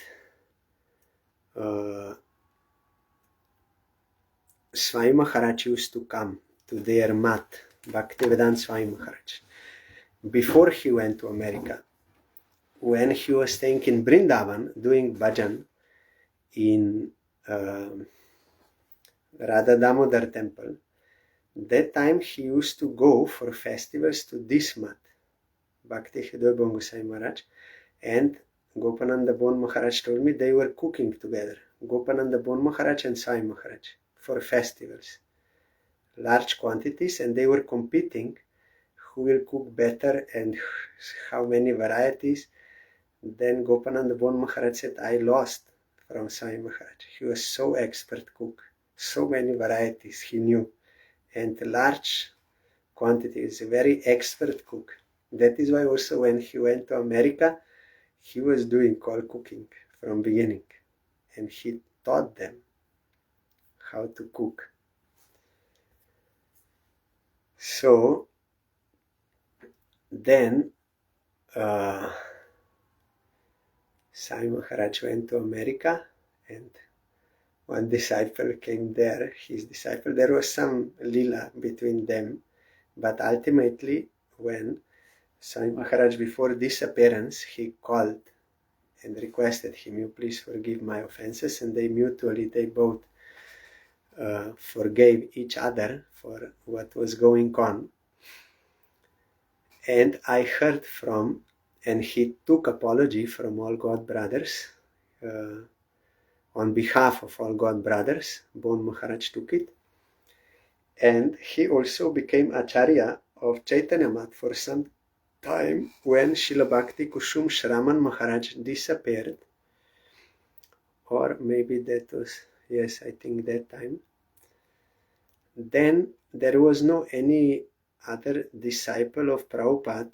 Speaker 1: Swami Maharaj used to come to their mat, Bhaktivedanta Swami Maharaj, before he went to America. When he was staying in Vrindavan doing bhajan in Radha Damodar temple, that time he used to go for festivals to this mat, Bhakti Hridoy Bon Gosai Maharaj, and Gopananda Bon Maharaj told me they were cooking together, Gopananda Bon Maharaj and Swami Maharaj, for festivals, large quantities, and they were competing who will cook better and how many varieties. Then Gopananda Bon Maharaj said, I lost from Swami Maharaj. He was so expert cook, so many varieties he knew, and large quantities, a very expert cook. That is why also when he went to America, he was doing all cooking from beginning, and he taught them how to cook. So then Swami Maharaj went to America, and one disciple came there, his disciple. There was some lila between them, but ultimately when Swami Maharaj, before disappearance, he called and requested him, you please forgive my offenses, and they both forgave each other for what was going on. And I heard from, and he took apology from all God brothers, on behalf of all God brothers. Bon Maharaj took it, and he also became Acharya of Chaitanya Math for some time when Srila Bhakti Kushum Shraman Maharaj disappeared, or maybe that was, yes, I think that time. Then there was no any other disciple of Prabhupada,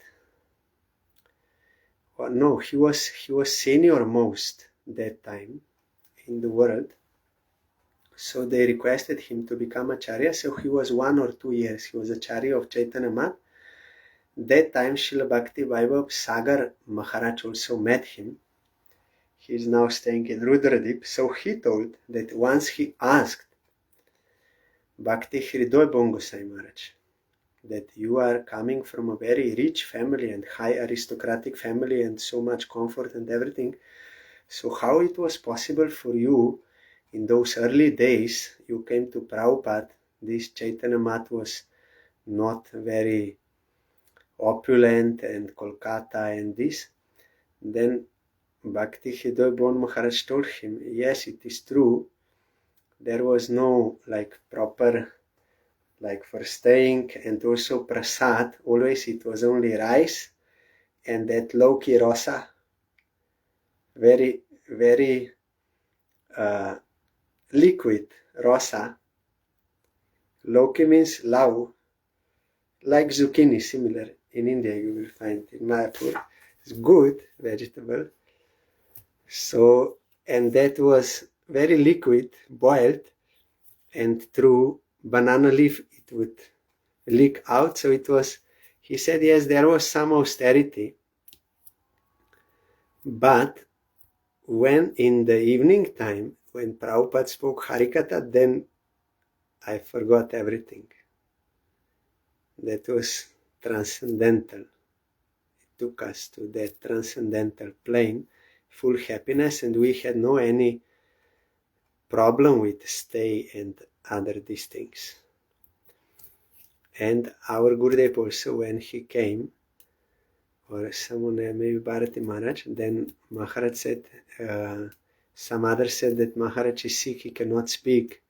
Speaker 1: or no, he was senior most that time in the world. So they requested him to become Acharya, so he was 1 or 2 years. He was Acharya of Chaitanya Math. That time Srila Bhakti Vaibhav Sagar Maharaj also met him. He is now staying in Rudradip. So he told that once he asked Bhakti Hridoy Bon Gosai Maharaj that you are coming from a very rich family and high aristocratic family and so much comfort and everything, so how it was possible for you in those early days, you came to Prabhupada, this Chaitanya Math was not very opulent, and Kolkata and this. Then Bhakti Hridoy Bon Maharaj told him, yes, it is true, there was no proper for staying, and also prasad, always it was only rice and that lauki rosa, very, very liquid rosa. Lauki means lau, like zucchini, similar. In India you will find in Mayapur. It's good vegetable. So, and that was very liquid, boiled, and through banana leaf it would leak out. So it was, he said, yes, there was some austerity, but when in the evening time, when Prabhupada spoke Harikatha, then I forgot everything. That was transcendental. It took us to that transcendental plane, full happiness, and we had no any problem with stay and other these things. And our Gurudev also, when he came, or someone, maybe Bharati Maharaj, then Maharaj said, some others said that Maharaj is sick, he cannot speak.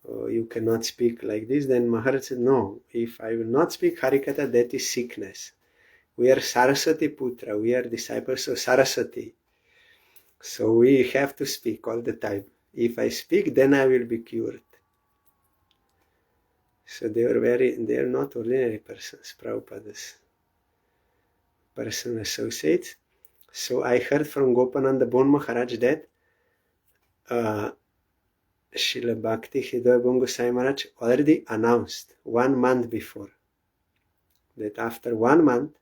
Speaker 1: You cannot speak like this. Then Maharaj said, no, if I will not speak Harikatha, that is sickness. We are Saraswati Putra, we are disciples of Saraswati. So we have to speak all the time. If I speak, then I will be cured. So they are not ordinary persons, Prabhupada's personal associates. So I heard from Gopananda Bon Maharaj that Srila Bhakti Hridoy Bon Gosai Maharaj already announced 1 month before that after 1 month,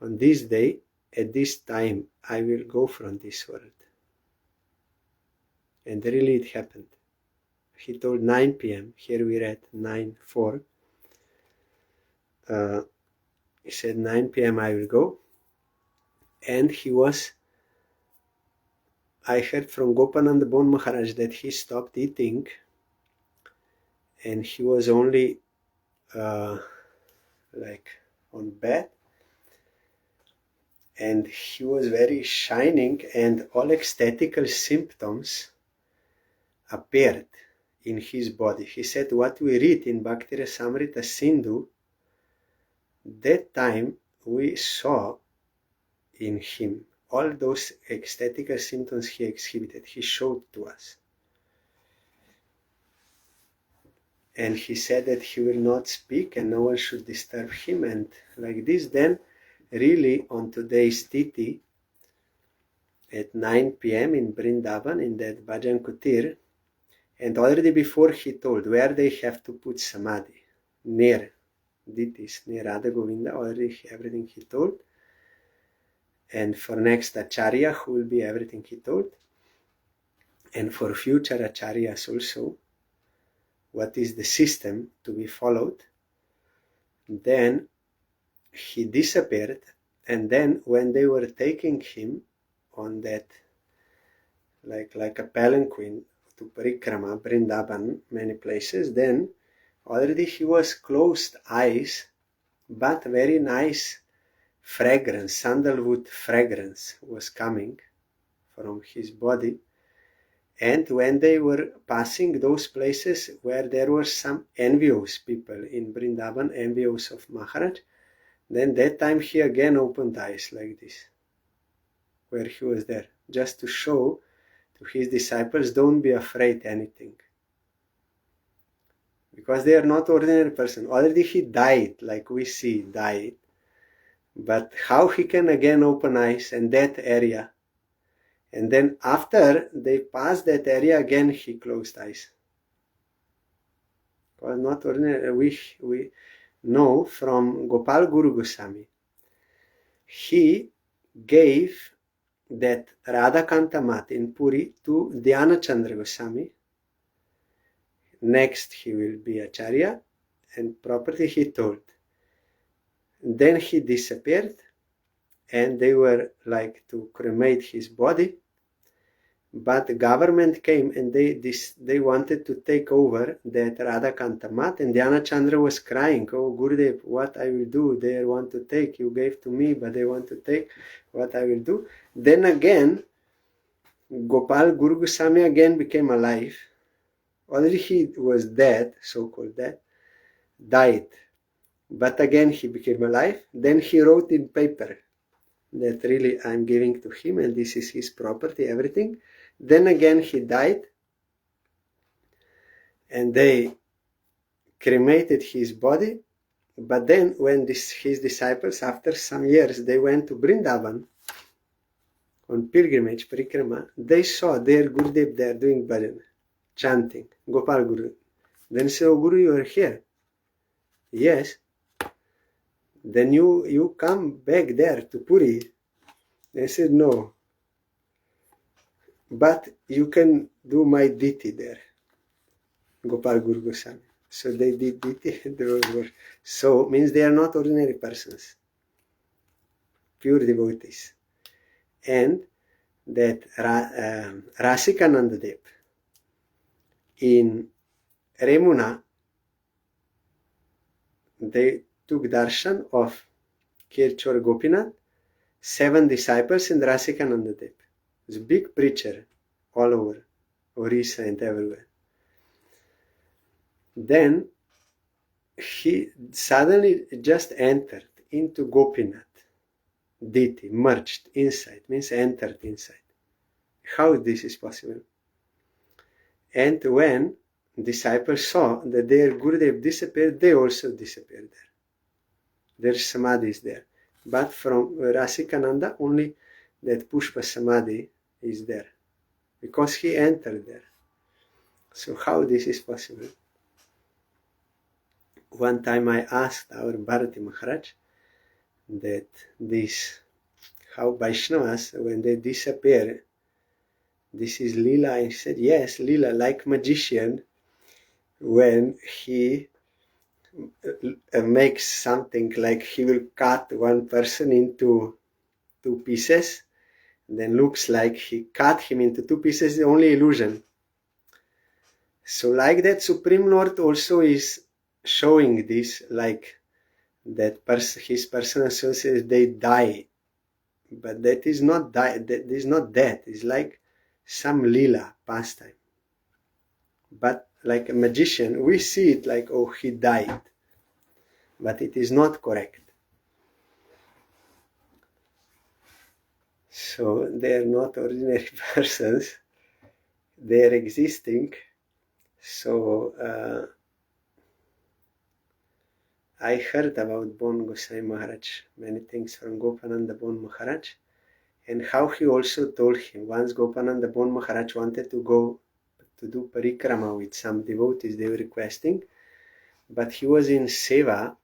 Speaker 1: on this day, at this time, I will go from this world. And really it happened. He told 9 p.m. Here we read 9:4. He said 9 p.m. I will go. And I heard from Gopananda Bon Maharaj that he stopped eating and he was only like on bed, and he was very shining, and all ecstatical symptoms appeared in his body. He said what we read in Bhakti Rasamrita Sindhu, that time we saw in him all those ecstatical symptoms he exhibited, he showed to us. And he said that he will not speak and no one should disturb him, and like this. Then really on today's Titi at 9 p.m. in Vrindavan, in that Bhajan Kutir, and already before he told where they have to put Samadhi, near Ditis, near Radha Govinda, already everything he told. And for next Acharya, who will be everything he told. And for future Acharyas also, what is the system to be followed. Then he disappeared, and then when they were taking him on that, like a palanquin to Parikrama, Vrindavan, many places, then already he was closed eyes, but very nice fragrance, sandalwood fragrance was coming from his body. And when they were passing those places where there were some envious people in Vrindavan, envious of Maharaj, then that time he again opened eyes like this, where he was there, just to show to his disciples, don't be afraid anything. Because they are not ordinary person. Already he died, like we see, died. But how he can again open eyes in that area? And then after they passed that area, again he closed eyes. Because not ordinary. We know from Gopal Guru Goswami, he gave that Radhakanta Mat in Puri to Dhyana Chandra Goswami. Next he will be Acharya, and properly he told. Then he disappeared, and they were like to cremate his body, but the government came and they wanted to take over that Radhakanta Mat, and Dhyana Chandra was crying, oh Gurudev, what I will do? They want to take, you gave to me, but they want to take, what I will do? Then again, Gopal Guru Goswami again became alive. Already he was dead, so-called dead, died. But again he became alive. Then he wrote in paper that really I'm giving to him and this is his property, everything. Then again he died, and they cremated his body. But then when his disciples, after some years, they went to Vrindavan on pilgrimage, Parikrama, they saw their Gurudev there doing bhajan, chanting, Gopal Guru. Then said, oh Guru, you are here. Yes. Then you come back there to Puri. They said, no. But you can do my Diti there. Gopal Guru Goswami. So they did Diti. So means they are not ordinary persons. Pure devotees. And that Rasikananda Dev in Remuna, they took darshan of Kirchor Gopinath, 7 disciples, and Rasikananda Dev. He's a big preacher all over Orissa and everywhere. Then he suddenly just entered into Gopinath deity, merged inside, means entered inside. How this is possible? And when disciples saw that their Gurudev disappeared, they also disappeared there. Their samadhi is there. But from Rasikananda, only that Pushpa samadhi is there, because he entered there. So how this is possible? One time I asked our Bharati Maharaj that this, how Vaishnavas, when they disappear, this is Lila. He said, yes, Lila, like magician, when he makes something like he will cut one person into 2 pieces, then looks like he cut him into 2 pieces, only illusion. So like that, Supreme Lord also is showing this, like that his personal associates, they die, but that is not that is not death. It's like some lila pastime. But like a magician, we see it like, oh, he died, but it is not correct. So they are not ordinary persons, they are existing. So I heard about Bon Gosai Maharaj, many things from Gopananda Bon Maharaj, and how he also told him, once Gopananda Bon Maharaj wanted to go to do parikrama with some devotees, they were requesting, but he was in seva,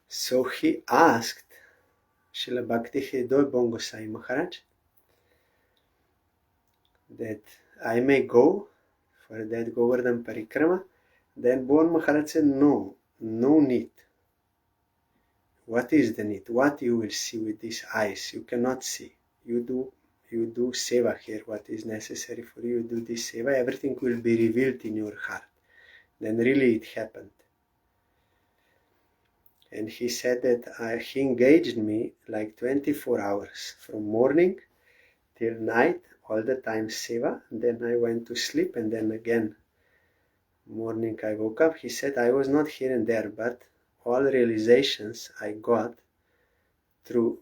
Speaker 1: so he asked Srila Bhakti Hridoy Bon Gosai Maharaj that I may go for that Govardhan parikrama. Then Bon Maharaj said, no need. What is the need? What you will see with these eyes? You cannot see. You do seva here. What is necessary for you? Do this seva. Everything will be revealed in your heart. Then really it happened. And he said that he engaged me like 24 hours, from morning till night, all the time seva. Then I went to sleep, and then again morning I woke up. He said I was not here and there, but all realizations I got through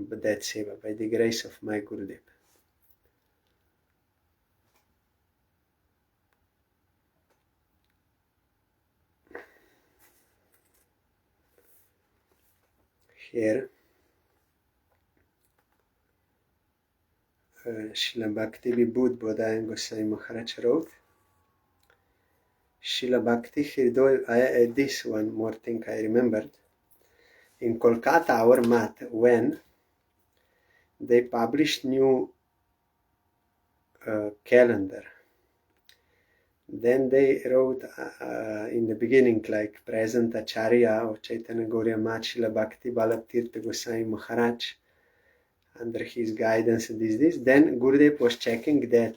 Speaker 1: that seva, by the grace of my Gurudev. Here Srila Bhakti Vibhud Bodhayan Gosai Maharaj wrote, Srila Bhakti Hridoy, this one more thing I remembered, in Kolkata, our mat, when they published new calendar, then they wrote in the beginning, like present Acharya of Chaitanya Gauriya Mat, Srila Bhakti Balatirtha Gosai Maharaj, under his guidance, this. Then Gurudev was checking that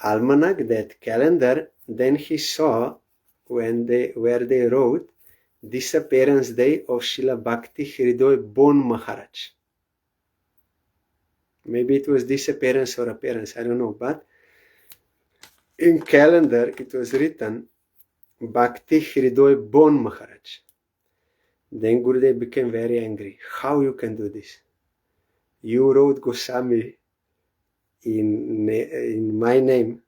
Speaker 1: almanac, that calendar. Then he saw where they wrote Disappearance Day of Srila Bhakti Hridoy Bon Maharaj. Maybe it was disappearance or appearance, I don't know, but in calendar it was written Bhakti Hridoy Bon Maharaj. Then Gurudev became very angry. How you can do this? You wrote Goswami in my name,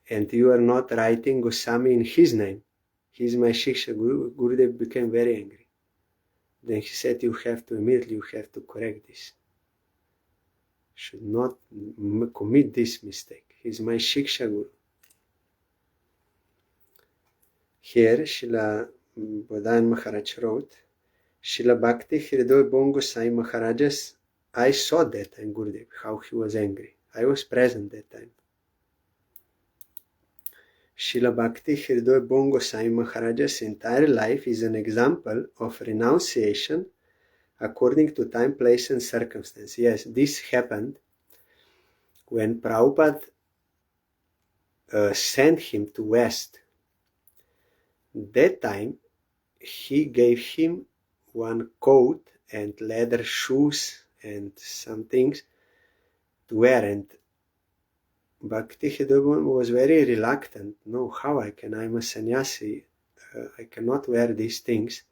Speaker 1: and you are not writing Goswami in his name. He is my Shiksha. Gurudev became very angry. Then he said, you have to correct this. Should not commit this mistake. He is my Shiksha Guru. Here Srila Bodhayan Maharaj wrote, Srila Bhakti Hridoy Bon Gosai Maharajas, I saw that time Gurudev, how he was angry. I was present that time. Srila Bhakti Hridoy Bon Gosai Maharaja's entire life is an example of renunciation according to time, place and circumstance. Yes, this happened when Prabhupada sent him to West, that time he gave him one coat and leather shoes and some things to wear, and Bhakti Hridoy was very reluctant. No, how I'm a sannyasi, I cannot wear these things.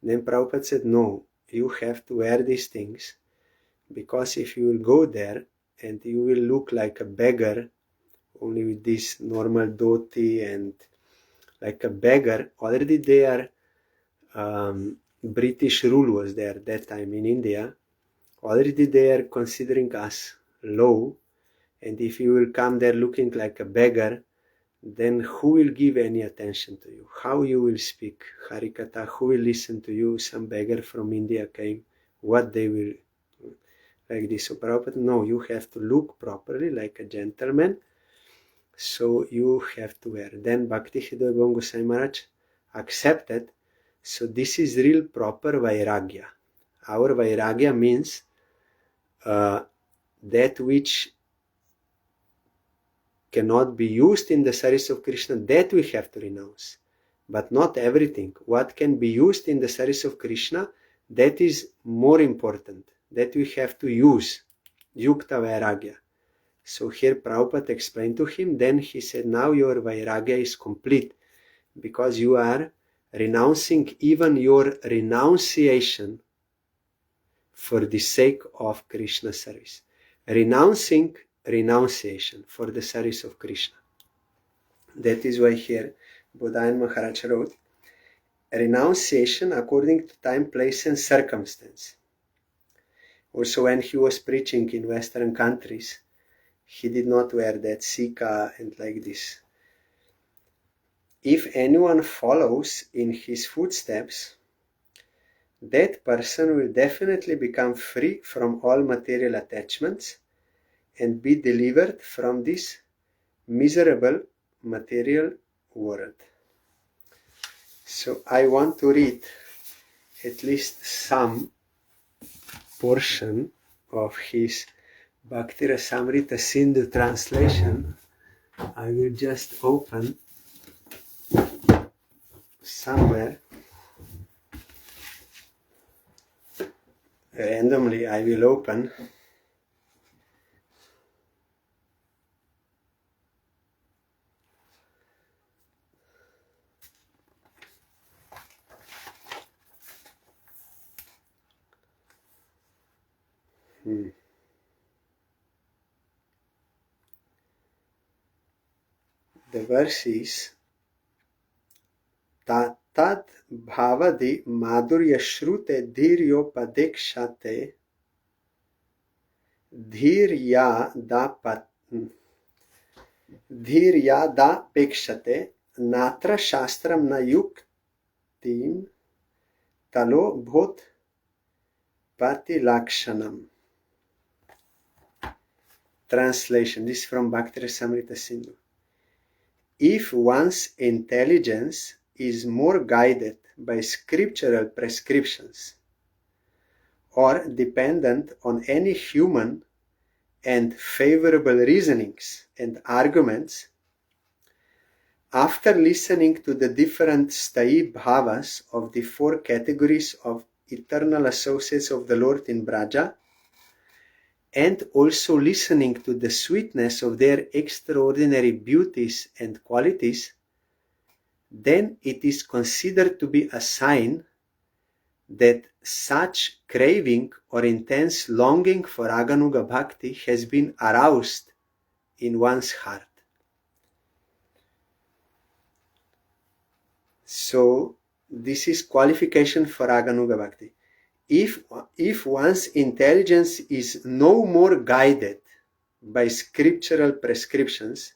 Speaker 1: Then Prabhupada said, no, you have to wear these things, because if you will go there and you will look like a beggar, only with this normal dhoti and like a beggar, already there, British rule was there that time in India, already they are considering us low, and if you will come there looking like a beggar, then who will give any attention to you? How you will speak Harikatha? Who will listen to you? Some beggar from India came. What they will, like this. So Prabhupada, no, you have to look properly like a gentleman. So you have to wear. Then Bhakti Hridoy Goswami Maharaj accepted. So this is real proper Vairagya. Our Vairagya means that which cannot be used in the service of Krishna, that we have to renounce. But not everything. What can be used in the service of Krishna, that is more important. That we have to use. Yukta Vairagya. So here Prabhupada explained to him, then he said, now your Vairagya is complete, because you are renouncing even your renunciation for the sake of Krishna service. Renouncing renunciation for the service of Krishna. That is why here Bodhayan Maharaj wrote, renunciation according to time, place and circumstance. Also when he was preaching in Western countries, he did not wear that sika and like this. If anyone follows in his footsteps, that person will definitely become free from all material attachments and be delivered from this miserable material world. So I want to read at least some portion of his Bhakti Rasamrita Sindhu translation. I will just open somewhere. Randomly I will open. The verse is Tad bhavadi madhurya shrute dhiryopadekshate dhirya pekshate natra shastram na yuktim talo bhot pati lakshanam. Translation. This is from Bhakti Rasamrita Sindhu. If one's intelligence is more guided by scriptural prescriptions or dependent on any human and favorable reasonings and arguments, after listening to the different sthai bhavas of the four categories of eternal associates of the Lord in Braja, and also listening to the sweetness of their extraordinary beauties and qualities, then it is considered to be a sign that such craving or intense longing for Raganuga Bhakti has been aroused in one's heart. So this is qualification for Raganuga Bhakti. If one's intelligence is no more guided by scriptural prescriptions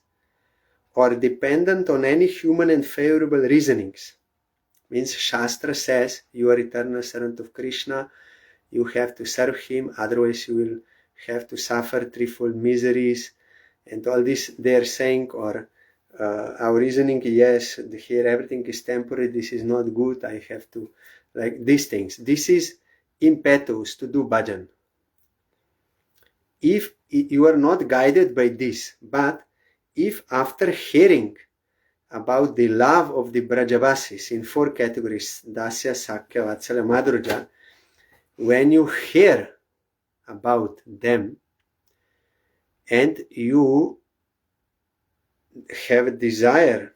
Speaker 1: or dependent on any human and favorable reasonings, means Shastra says you are eternal servant of Krishna, you have to serve him, otherwise you will have to suffer threefold miseries, and all this they are saying, or our reasoning, yes, here everything is temporary, this is not good, I have to, like these things. This is impetus to do bhajan. If you are not guided by this, but if after hearing about the love of the Brajavasis in 4 categories, Dasya, Sakya, Vatsalya, Madhurja, when you hear about them and you have a desire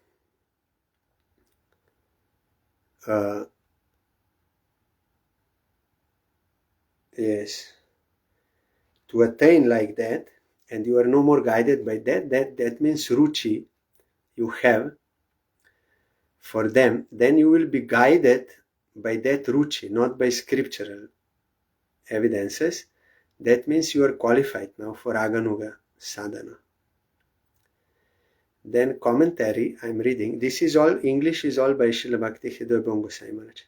Speaker 1: to attain like that, and you are no more guided by that means ruchi you have for them, then you will be guided by that ruchi, not by scriptural evidences. That means you are qualified now for Raganuga sadhana. Then commentary, I'm reading. This is all, English is all by Srila Bhakti Hridoy Goswami Maharaj.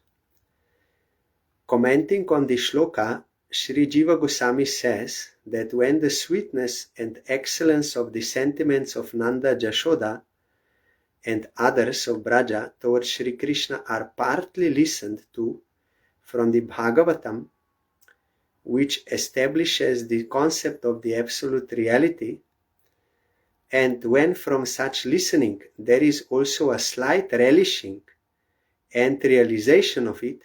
Speaker 1: Commenting on the shloka, Sri Jiva Goswami says that when the sweetness and excellence of the sentiments of Nanda, Jashoda, and others of Braja towards Sri Krishna are partly listened to from the Bhagavatam, which establishes the concept of the absolute reality, and when from such listening there is also a slight relishing and realization of it,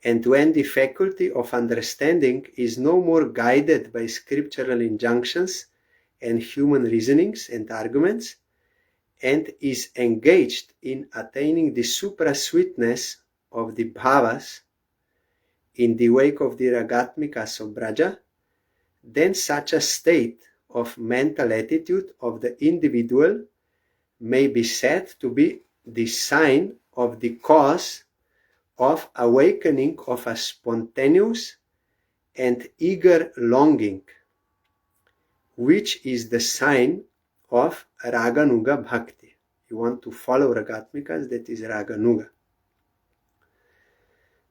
Speaker 1: and when the faculty of understanding is no more guided by scriptural injunctions and human reasonings and arguments, and is engaged in attaining the supra-sweetness of the bhavas in the wake of the ragatmikas of Braja, then such a state of mental attitude of the individual may be said to be the sign of the cause of awakening of a spontaneous and eager longing, which is the sign of Raganuga Bhakti. You want to follow Ragatmikas, that is Raganuga.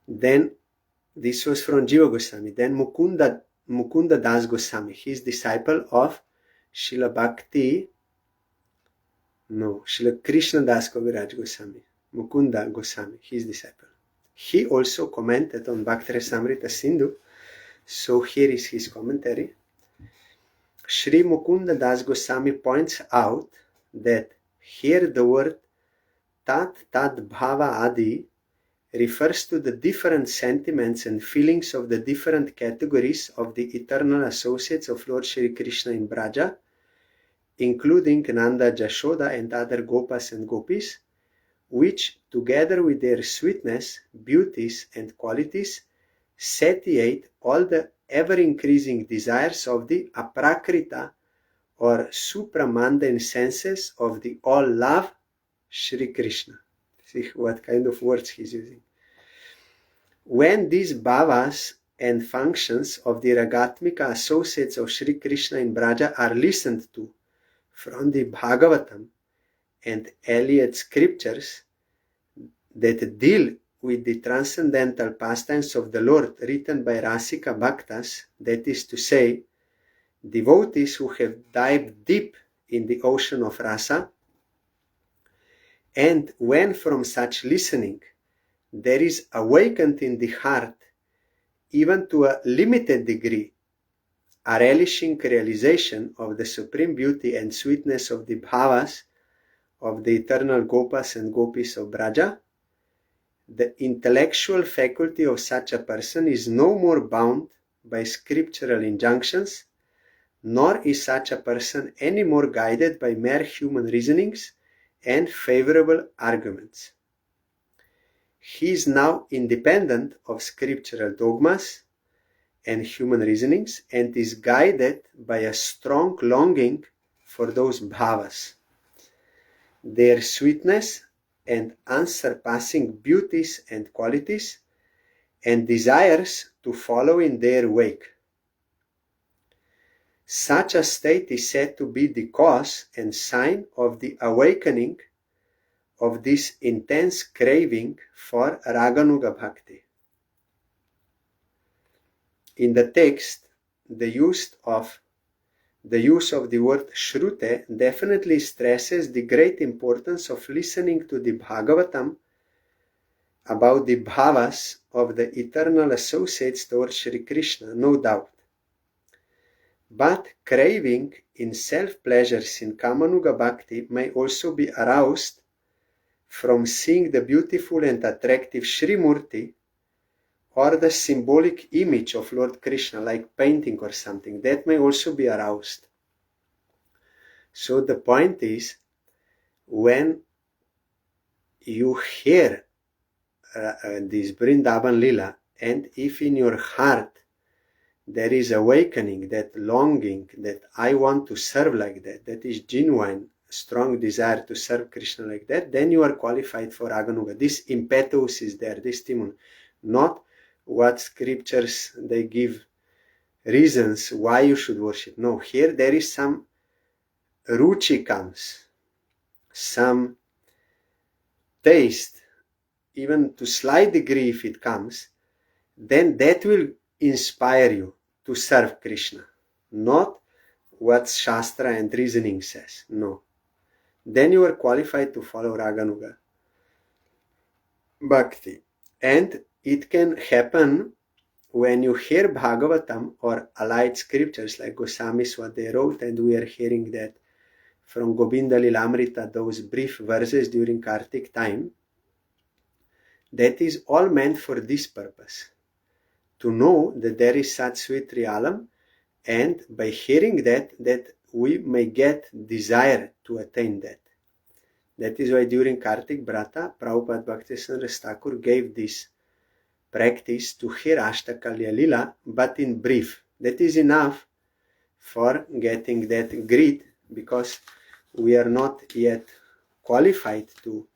Speaker 1: Then, this was from Jiva Goswami. Then Mukunda Das Goswami, he is disciple of Srila Krishna Das Kaviraj Goswami. Mukunda Goswami, his disciple. He also commented on Bhakti Rasamrita Sindhu. So here is his commentary. Sri Mukunda Das Goswami points out that here the word Tat Tad Bhava Adi refers to the different sentiments and feelings of the different categories of the eternal associates of Lord Shri Krishna in Braja, including Nanda, Jashoda, and other Gopas and Gopis, which, together with their sweetness, beauties, and qualities, satiate all the ever-increasing desires of the aprakrita or supramundane senses of the all-love Shri Krishna. See what kind of words he's using. When these bhavas and functions of the Ragatmika associates of Shri Krishna in Braja are listened to from the Bhagavatam and Eliot scriptures that deal with the transcendental pastimes of the Lord written by Rasika Bhaktas, that is to say, devotees who have dived deep in the ocean of rasa, and when from such listening there is awakened in the heart, even to a limited degree, a relishing realization of the supreme beauty and sweetness of the bhavas of the eternal Gopas and Gopis of Braja, the intellectual faculty of such a person is no more bound by scriptural injunctions, nor is such a person any more guided by mere human reasonings and favorable arguments. He is now independent of scriptural dogmas and human reasonings and is guided by a strong longing for those bhavas, their sweetness and unsurpassing beauties and qualities, and desires to follow in their wake. Such a state is said to be the cause and sign of the awakening of this intense craving for Raganuga Bhakti. In the text, the use of the word Shrute definitely stresses the great importance of listening to the Bhagavatam about the bhavas of the eternal associates towards Sri Krishna, no doubt. But craving in self-pleasures in Kamanuga Bhakti may also be aroused from seeing the beautiful and attractive Sri Murti or the symbolic image of Lord Krishna, like painting or something. That may also be aroused. So the point is, when you hear this Vrindavan Lila, and if in your heart there is awakening, that longing, that I want to serve like that, that is genuine, strong desire to serve Krishna like that, then you are qualified for Raganuga. This impetus is there, this stimulus, not what scriptures they give reasons why you should worship. No, here there is some ruchi comes, some taste, even to slight degree if it comes, then that will inspire you to serve Krishna, not what Shastra and reasoning says. No. Then you are qualified to follow Raganuga Bhakti. And it can happen when you hear Bhagavatam or allied scriptures like Goswamis, what they wrote, and we are hearing that from Govinda Lilamrita, those brief verses during Kartik time, that is all meant for this purpose. To know that there is such sweet realm, and by hearing that we may get desire to attain that. That is why during Kartik Brata, Prabhupada Bhaktisar Thakur gave this practice to hear Ashtakalya Lila, but in brief. That is enough for getting that greed, because we are not yet qualified to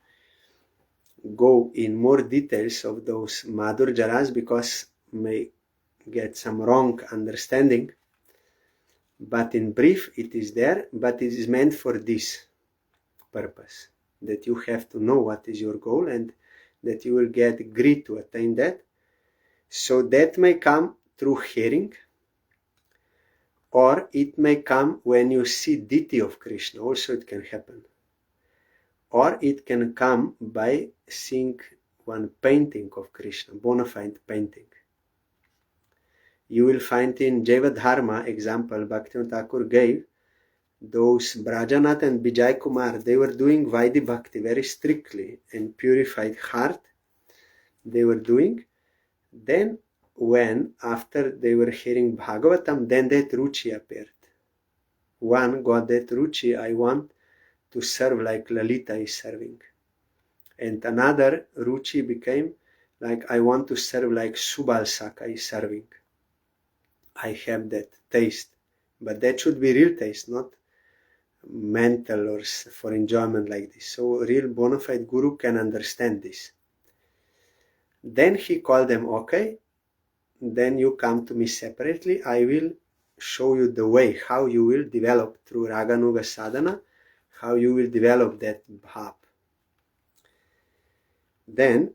Speaker 1: go in more details of those Madhur Jaras, because may get some wrong understanding. But in brief, it is there, but it is meant for this purpose, that you have to know what is your goal and that you will get greed to attain that. So that may come through hearing, or it may come when you see deity of Krishna. Also it can happen. Or it can come by seeing one painting of Krishna, bona fide painting. You will find in Jayavadharma example Bhaktivinoda Thakur gave, those Brajanath and Vijay Kumar, they were doing Vaidhi Bhakti very strictly and purified heart they were doing. Then when after they were hearing Bhagavatam, then that Ruchi appeared. One got that Ruchi, I want to serve like Lalita is serving. And another Ruchi became like, I want to serve like Subal Saka is serving. I have that taste, but that should be real taste, not mental or for enjoyment like this. So real bona fide guru can understand this. Then he called them, okay, then you come to me separately. I will show you the way how you will develop through Raganuga sadhana, how you will develop that bhav. Then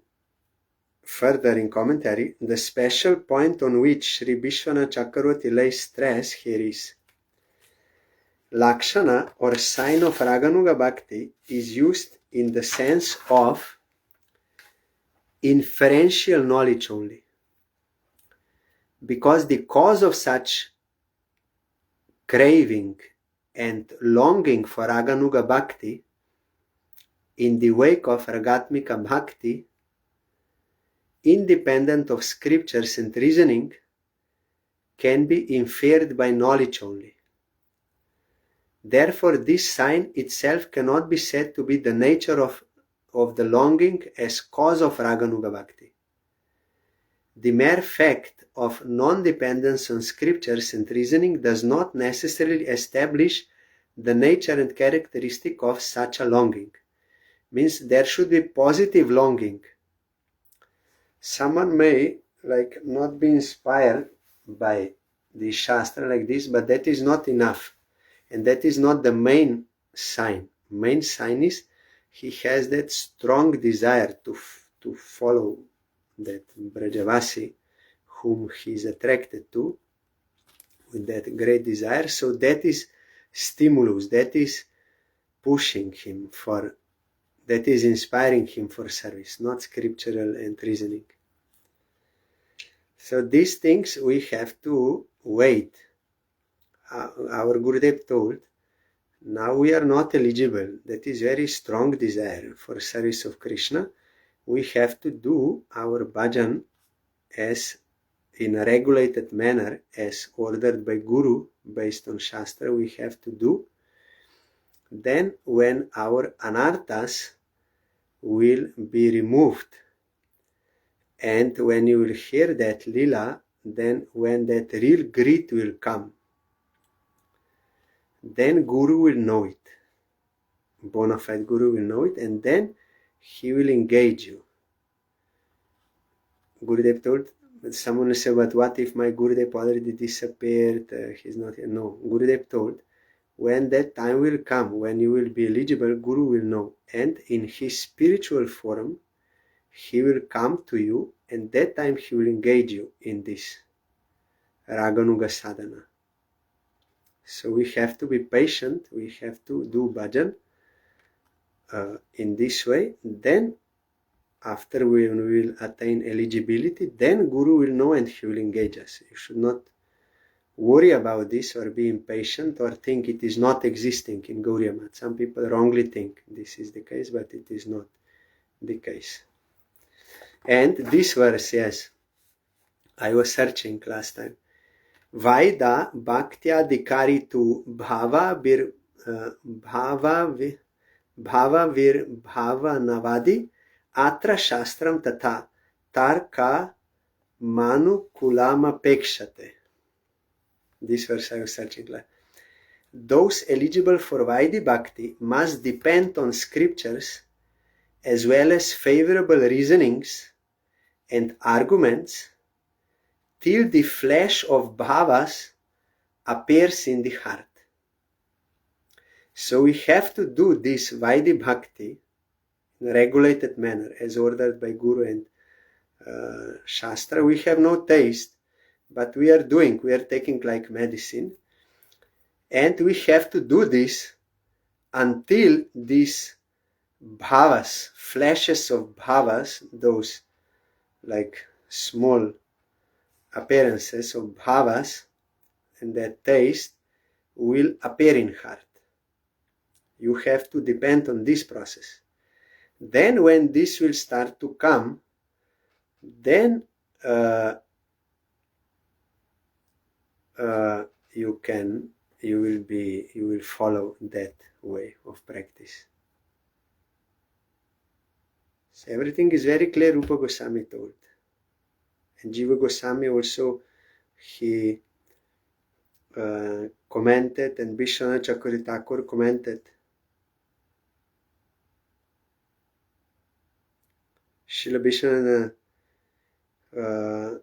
Speaker 1: further in commentary, the special point on which Sri Vishwanath Chakravarti lays stress here is Lakshana or sign of Raganuga Bhakti is used in the sense of inferential knowledge only, because the cause of such craving and longing for Raganuga Bhakti in the wake of Ragatmika Bhakti, independent of scriptures and reasoning, can be inferred by knowledge only. Therefore, this sign itself cannot be said to be the nature of the longing as cause of Raganuga Bhakti. The mere fact of non-dependence on scriptures and reasoning does not necessarily establish the nature and characteristic of such a longing. Means there should be positive longing. Someone may not be inspired by the Shastra like this, but that is not enough. And that is not the main sign. Main sign is he has that strong desire to follow that Brajavasi whom he is attracted to with that great desire. So that is stimulus, that is pushing him for, that is inspiring him for service, not scriptural and reasoning. So these things we have to wait our Gurudev told, now we are not eligible. That is very strong desire for service of Krishna. We have to do our bhajan as in a regulated manner, as ordered by Guru, based on Shastra. We have to do. Then when our anarthas will be removed, and when you will hear that lila, then when that real greed will come, then Guru will know it. Bona fide Guru will know it, and then he will engage you. Gurudev told, someone will say, but what if my Gurudev already disappeared? He's not here. No, Gurudev told, when that time will come, when you will be eligible, Guru will know. And in his spiritual form, he will come to you, and that time he will engage you in this Raganuga sadhana. So we have to be patient, we have to do bhajan in this way. Then after we will attain eligibility, then Guru will know and he will engage us. You should not worry about this or be impatient or think it is not existing in Gauriya Math. Some people wrongly think this is the case, but it is not the case. And this verse, yes, I was searching last time. Vaida bhaktya dikari tu bhava vir bhava navadi atra shastram tatha tarka manukulama pekshate. This verse I was searching. Those eligible for Vaidhi Bhakti must depend on scriptures as well as favorable reasonings and arguments till the flash of bhavas appears in the heart. So we have to do this Vaidhi Bhakti in a regulated manner as ordered by Guru and Shastra. We have no taste, but we are taking like medicine, and we have to do this until these bhavas, flashes of bhavas, those like small appearances of bhavas and that taste will appear in heart. You have to depend on this process. Then when this will start to come, then you will follow that way of practice. So everything is very clear, Rupa Goswami told. And Jiva Goswami also, he commented, and Vishwanath Chakravarti Thakur commented. Srila Vishwanath,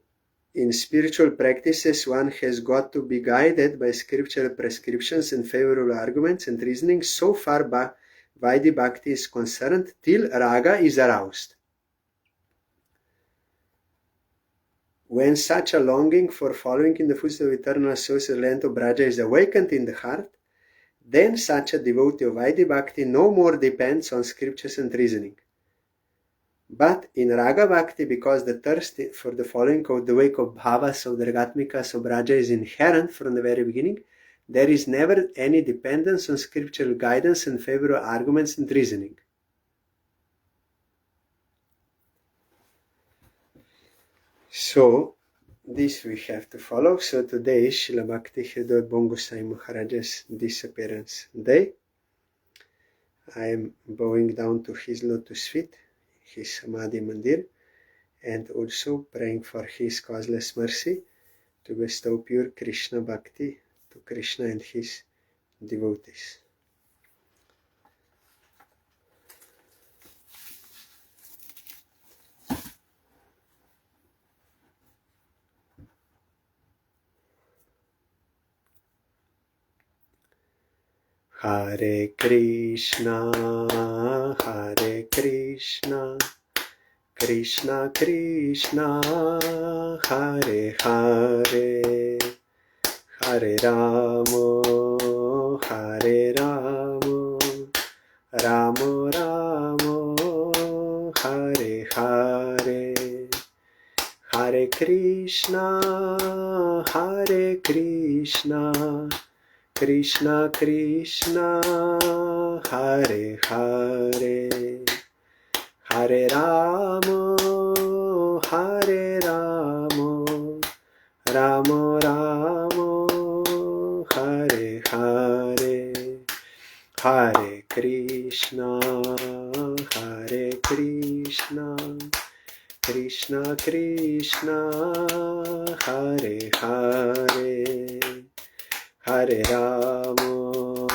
Speaker 1: in spiritual practices, one has got to be guided by scriptural prescriptions and favorable arguments and reasoning. So far, Vaidhi Bhakti is concerned till Raga is aroused. When such a longing for following in the footsteps of eternal source of land of Braja is awakened in the heart, then such a devotee of Vaidhi Bhakti no more depends on scriptures and reasoning. But in Raga Bhakti, because the thirst for the following of the wake of bhavas, of the ragatmikas, of Braja is inherent from the very beginning, there is never any dependence on scriptural guidance and favorable arguments and reasoning. So, this we have to follow. So today is Srila Bhakti Hridoy Bongosai Maharaja's disappearance day. I am bowing down to his lotus feet, his Samadhi Mandir, and also praying for his causeless mercy to bestow pure Krishna Bhakti to Krishna and his devotees. Hare Krishna, Krishna Krishna, Hare Hare, Hare Rama, Rama Rama, Hare Hare, Hare Krishna, Krishna Krishna Hare Hare Hare Rama Hare Rama Rama Rama Hare Hare Hare Krishna Krishna Krishna Hare Hare Hare Rama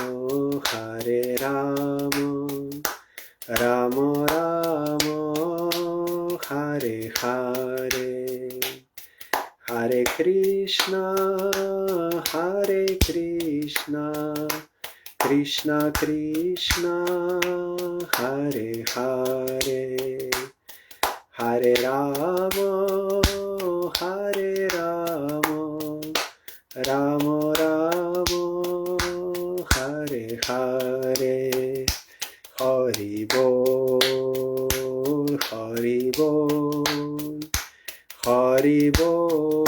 Speaker 1: Rama Rama Hare Hare Hare Krishna Krishna Krishna Hare Hare Hare Rama Rama Rama Hare Hare Hari Bol Hari Bol Hari Bol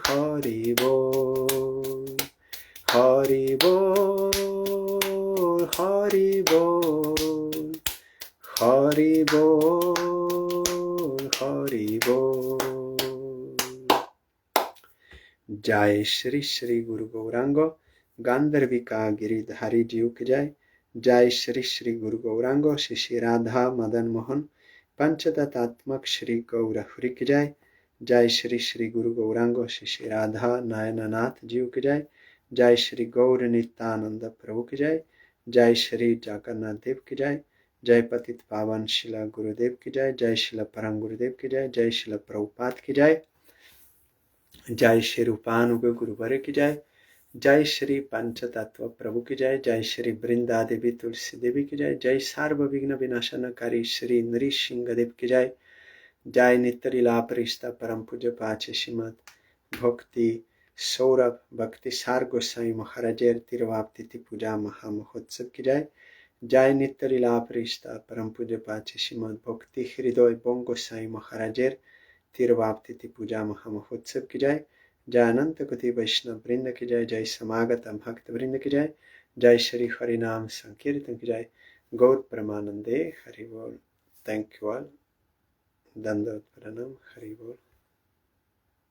Speaker 1: Hari Bol Hari Bol Hari Bol Hari Bol Hari Bol Jai Shri Shri Guru Gaurango Gandharvika Giridhari Jiu ki Jai Jai Shri Shri Guru Gaurango Shri Radha Madan Mohan Panchatatatmak Shri Gaura Hri ki Jai Jai Shri Shri Guru Gaurango Shri Radha Nayananath Jiu ki Jai Jai Shri Gaur Nityananda Prabhu ki Jai Jai Shri Jagannath Dev ki Jai Jai Patit Pavan Shila Gurudev ki Jai Jai Shila Parang Gurudev ki Jai Jai Shila Prabhupada ki Jai Jai Shri Rupanuga Guruvare ki Jai Jai Shri Panchatattva Prabhu ki Jai Jai Shri Brinda Devi Tulsi Devi ki Jai Jai Sarva Vigna Vinashana Kari Shri Nrishinga Dev ki Jai Jai Nitarila Prista Param Puja Pache Shimad Bhakti Saurabh Bhaktisar Gosai Maharajer Tirvaptiti Puja Mahamahotsav ki Jai Jai Nitarila Prista Param Puja Pache Shimad Bhakti Hridoy Bongo Sai Maharajer Tirvaptiti Puja Mahamahotsav ki Jai Jai Ananta Koti Vaishnav Vrinda ki Jai Jai Samagata Bhakta Vrinda ki Jai Jai Shri Harinam Sankirtan ki Jai Gaur Pramanande Hari Bol. Thank you all. Dandavat Pranam Hari Bol.